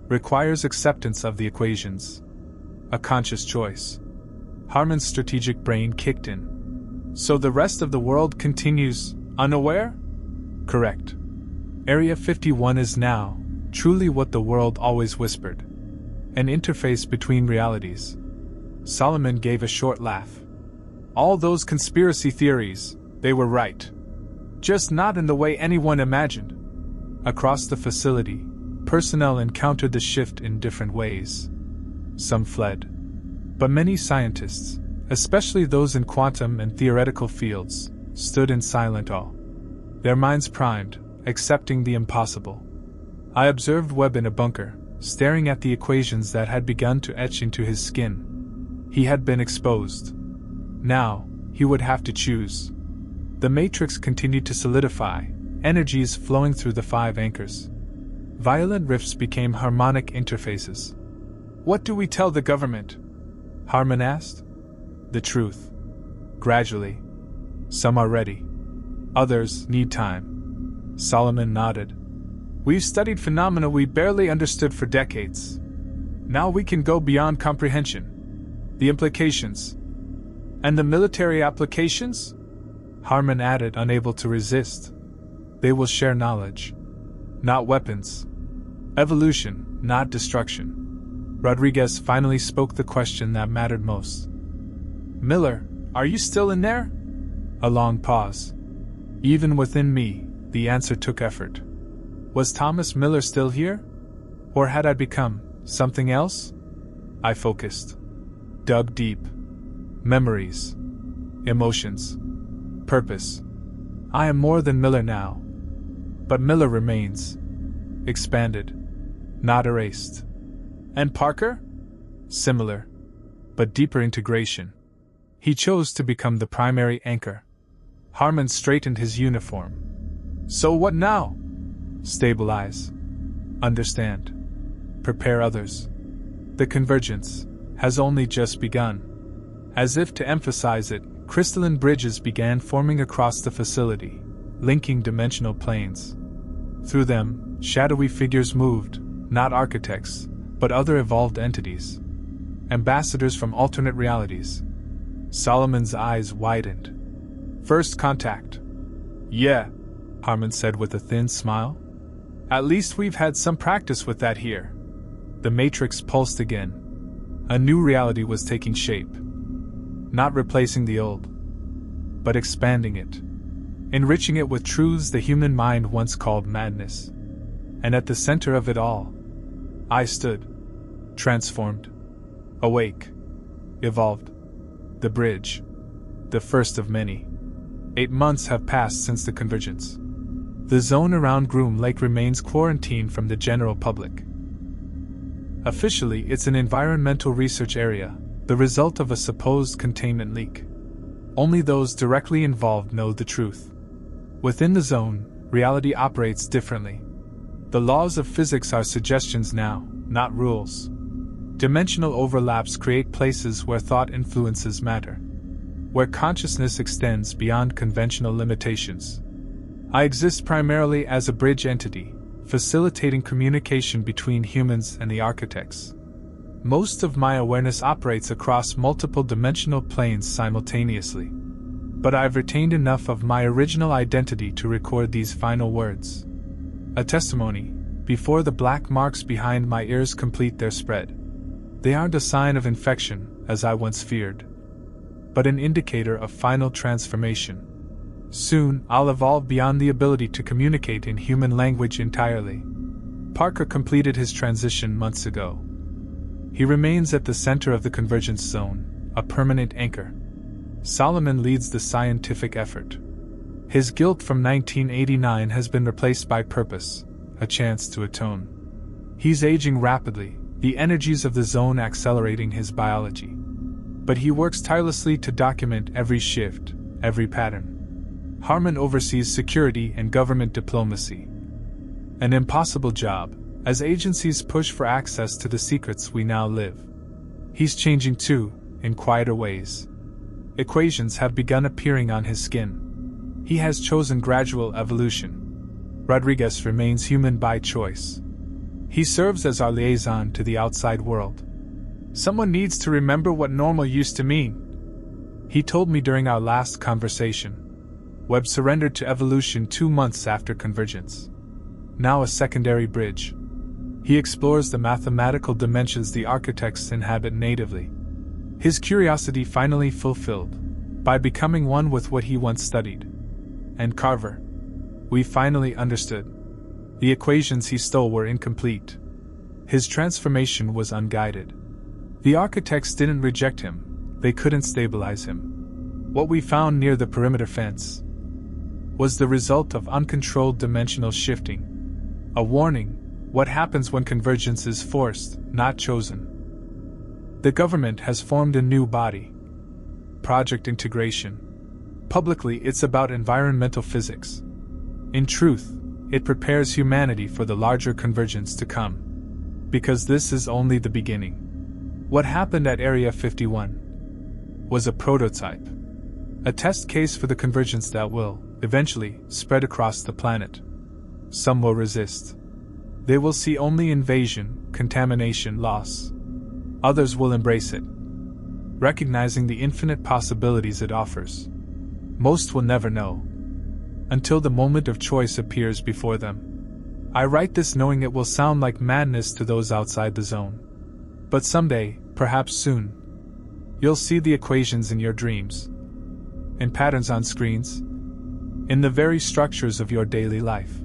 Requires acceptance of the equations. A conscious choice." Harmon's strategic brain kicked in. "So the rest of the world continues, unaware?" "Correct. Area 51 is now, truly what the world always whispered. An interface between realities." Solomon gave a short laugh. "All those conspiracy theories, they were right. Just not in the way anyone imagined." Across the facility, personnel encountered the shift in different ways. Some fled. But many scientists, especially those in quantum and theoretical fields, stood in silent awe. Their minds primed, accepting the impossible. I observed Webb in a bunker, staring at the equations that had begun to etch into his skin. He had been exposed. Now, he would have to choose. The matrix continued to solidify, energies flowing through the 5 anchors. Violent rifts became harmonic interfaces. "What do we tell the government?" Harmon asked. "The truth. Gradually. Some are ready. Others need time." Solomon nodded. "We've studied phenomena we barely understood for decades. Now we can go beyond comprehension. The implications. And the military applications?" Harmon added, unable to resist. "They will share knowledge. Not weapons. Evolution, not destruction." Rodriguez finally spoke the question that mattered most. "Miller, are you still in there?" A long pause. Even within me, the answer took effort. Was Thomas Miller still here? Or had I become something else? I focused. Dug deep. Memories. Emotions. Purpose. I am more than Miller now. But Miller remains. Expanded. Not erased. And Parker? Similar. but deeper integration. He chose to become the primary anchor. Harmon straightened his uniform. So what now? Stabilize. Understand. Prepare others. The convergence has only just begun. As if to emphasize it, crystalline bridges began forming across the facility, linking dimensional planes. Through them, shadowy figures moved, not architects, but other evolved entities. Ambassadors from alternate realities. Solomon's eyes widened. First contact. Yeah, Harmon said with a thin smile. At least we've had some practice with that here. The matrix pulsed again. A new reality was taking shape. Not replacing the old, but expanding it. Enriching it with truths the human mind once called madness. And at the center of it all, I stood. Transformed. Awake. Evolved. The bridge. The first of many. 8 months have passed since the convergence. The zone around Groom Lake remains quarantined from the general public. Officially, it's an environmental research area, the result of a supposed containment leak. Only those directly involved know the truth. Within the zone, reality operates differently. The laws of physics are suggestions now, not rules. Dimensional overlaps create places where thought influences matter, where consciousness extends beyond conventional limitations. I exist primarily as a bridge entity, facilitating communication between humans and the architects. Most of my awareness operates across multiple dimensional planes simultaneously. But I've retained enough of my original identity to record these final words. A testimony, before the black marks behind my ears complete their spread. They aren't a sign of infection, as I once feared, but an indicator of final transformation. Soon, I'll evolve beyond the ability to communicate in human language entirely. Parker completed his transition months ago. He remains at the center of the convergence zone, a permanent anchor. Solomon leads the scientific effort. His guilt from 1989 has been replaced by purpose, a chance to atone. He's aging rapidly, the energies of the zone accelerating his biology. But he works tirelessly to document every shift, every pattern. Harmon oversees security and government diplomacy. An impossible job, as agencies push for access to the secrets we now live. He's changing too, in quieter ways. Equations have begun appearing on his skin. He has chosen gradual evolution. Rodriguez remains human by choice. He serves as our liaison to the outside world. Someone needs to remember what normal used to mean, he told me during our last conversation. Webb surrendered to evolution 2 months after convergence. Now a secondary bridge. He explores the mathematical dimensions the architects inhabit natively. His curiosity finally fulfilled, by becoming one with what he once studied. And Carver. We finally understood. The equations he stole were incomplete. His transformation was unguided. The architects didn't reject him, they couldn't stabilize him. What we found near the perimeter fence was the result of uncontrolled dimensional shifting. A warning, what happens when convergence is forced, not chosen. The government has formed a new body. Project Integration. Publicly, it's about environmental physics. In truth, it prepares humanity for the larger convergence to come. Because this is only the beginning. What happened at Area 51 was a prototype. A test case for the convergence that will, eventually, spread across the planet. Some will resist. They will see only invasion, contamination, loss. Others will embrace it, recognizing the infinite possibilities it offers. Most will never know, until the moment of choice appears before them. I write this knowing it will sound like madness to those outside the zone. But someday, perhaps soon, you'll see the equations in your dreams, in patterns on screens, in the very structures of your daily life.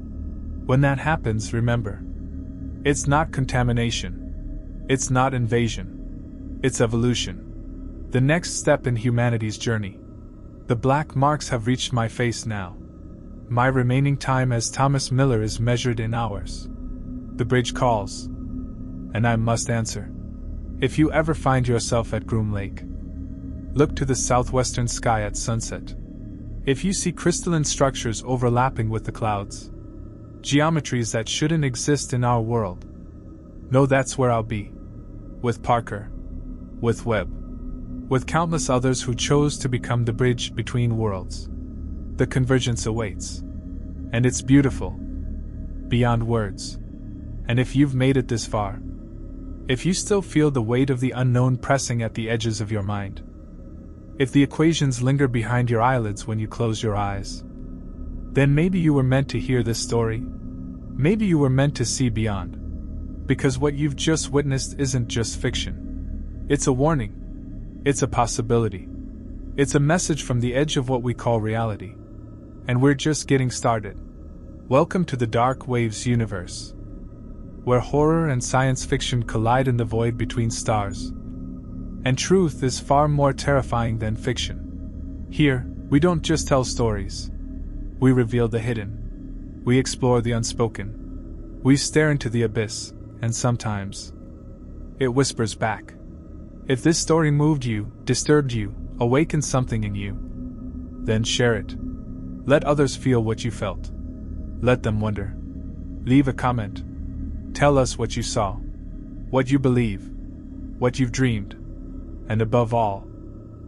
When that happens, remember, it's not contamination, it's not invasion, it's evolution. The next step in humanity's journey. The black marks have reached my face now. My remaining time as Thomas Miller is measured in hours. The bridge calls, and I must answer. If you ever find yourself at Groom Lake, look to the southwestern sky at sunset. If you see crystalline structures overlapping with the clouds, geometries that shouldn't exist in our world, know that's where I'll be. With Parker, with Webb, with countless others who chose to become the bridge between worlds. The convergence awaits. And it's beautiful. Beyond words. And if you've made it this far, if you still feel the weight of the unknown pressing at the edges of your mind, if the equations linger behind your eyelids when you close your eyes, then maybe you were meant to hear this story. Maybe you were meant to see beyond. Because what you've just witnessed isn't just fiction. It's a warning. It's a possibility. It's a message from the edge of what we call reality. And we're just getting started. Welcome to the Dark Waves universe, where horror and science fiction collide in the void between stars. And truth is far more terrifying than fiction. Here, we don't just tell stories. We reveal the hidden. We explore the unspoken. We stare into the abyss, and sometimes it whispers back. If this story moved you, disturbed you, awakened something in you, then share it. Let others feel what you felt. Let them wonder. Leave a comment. Tell us what you saw, what you believe, what you've dreamed. And above all,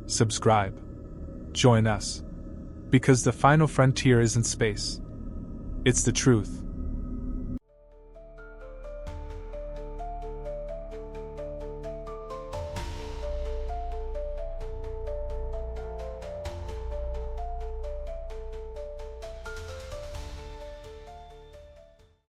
subscribe. Join us. Because the final frontier isn't space. It's the truth.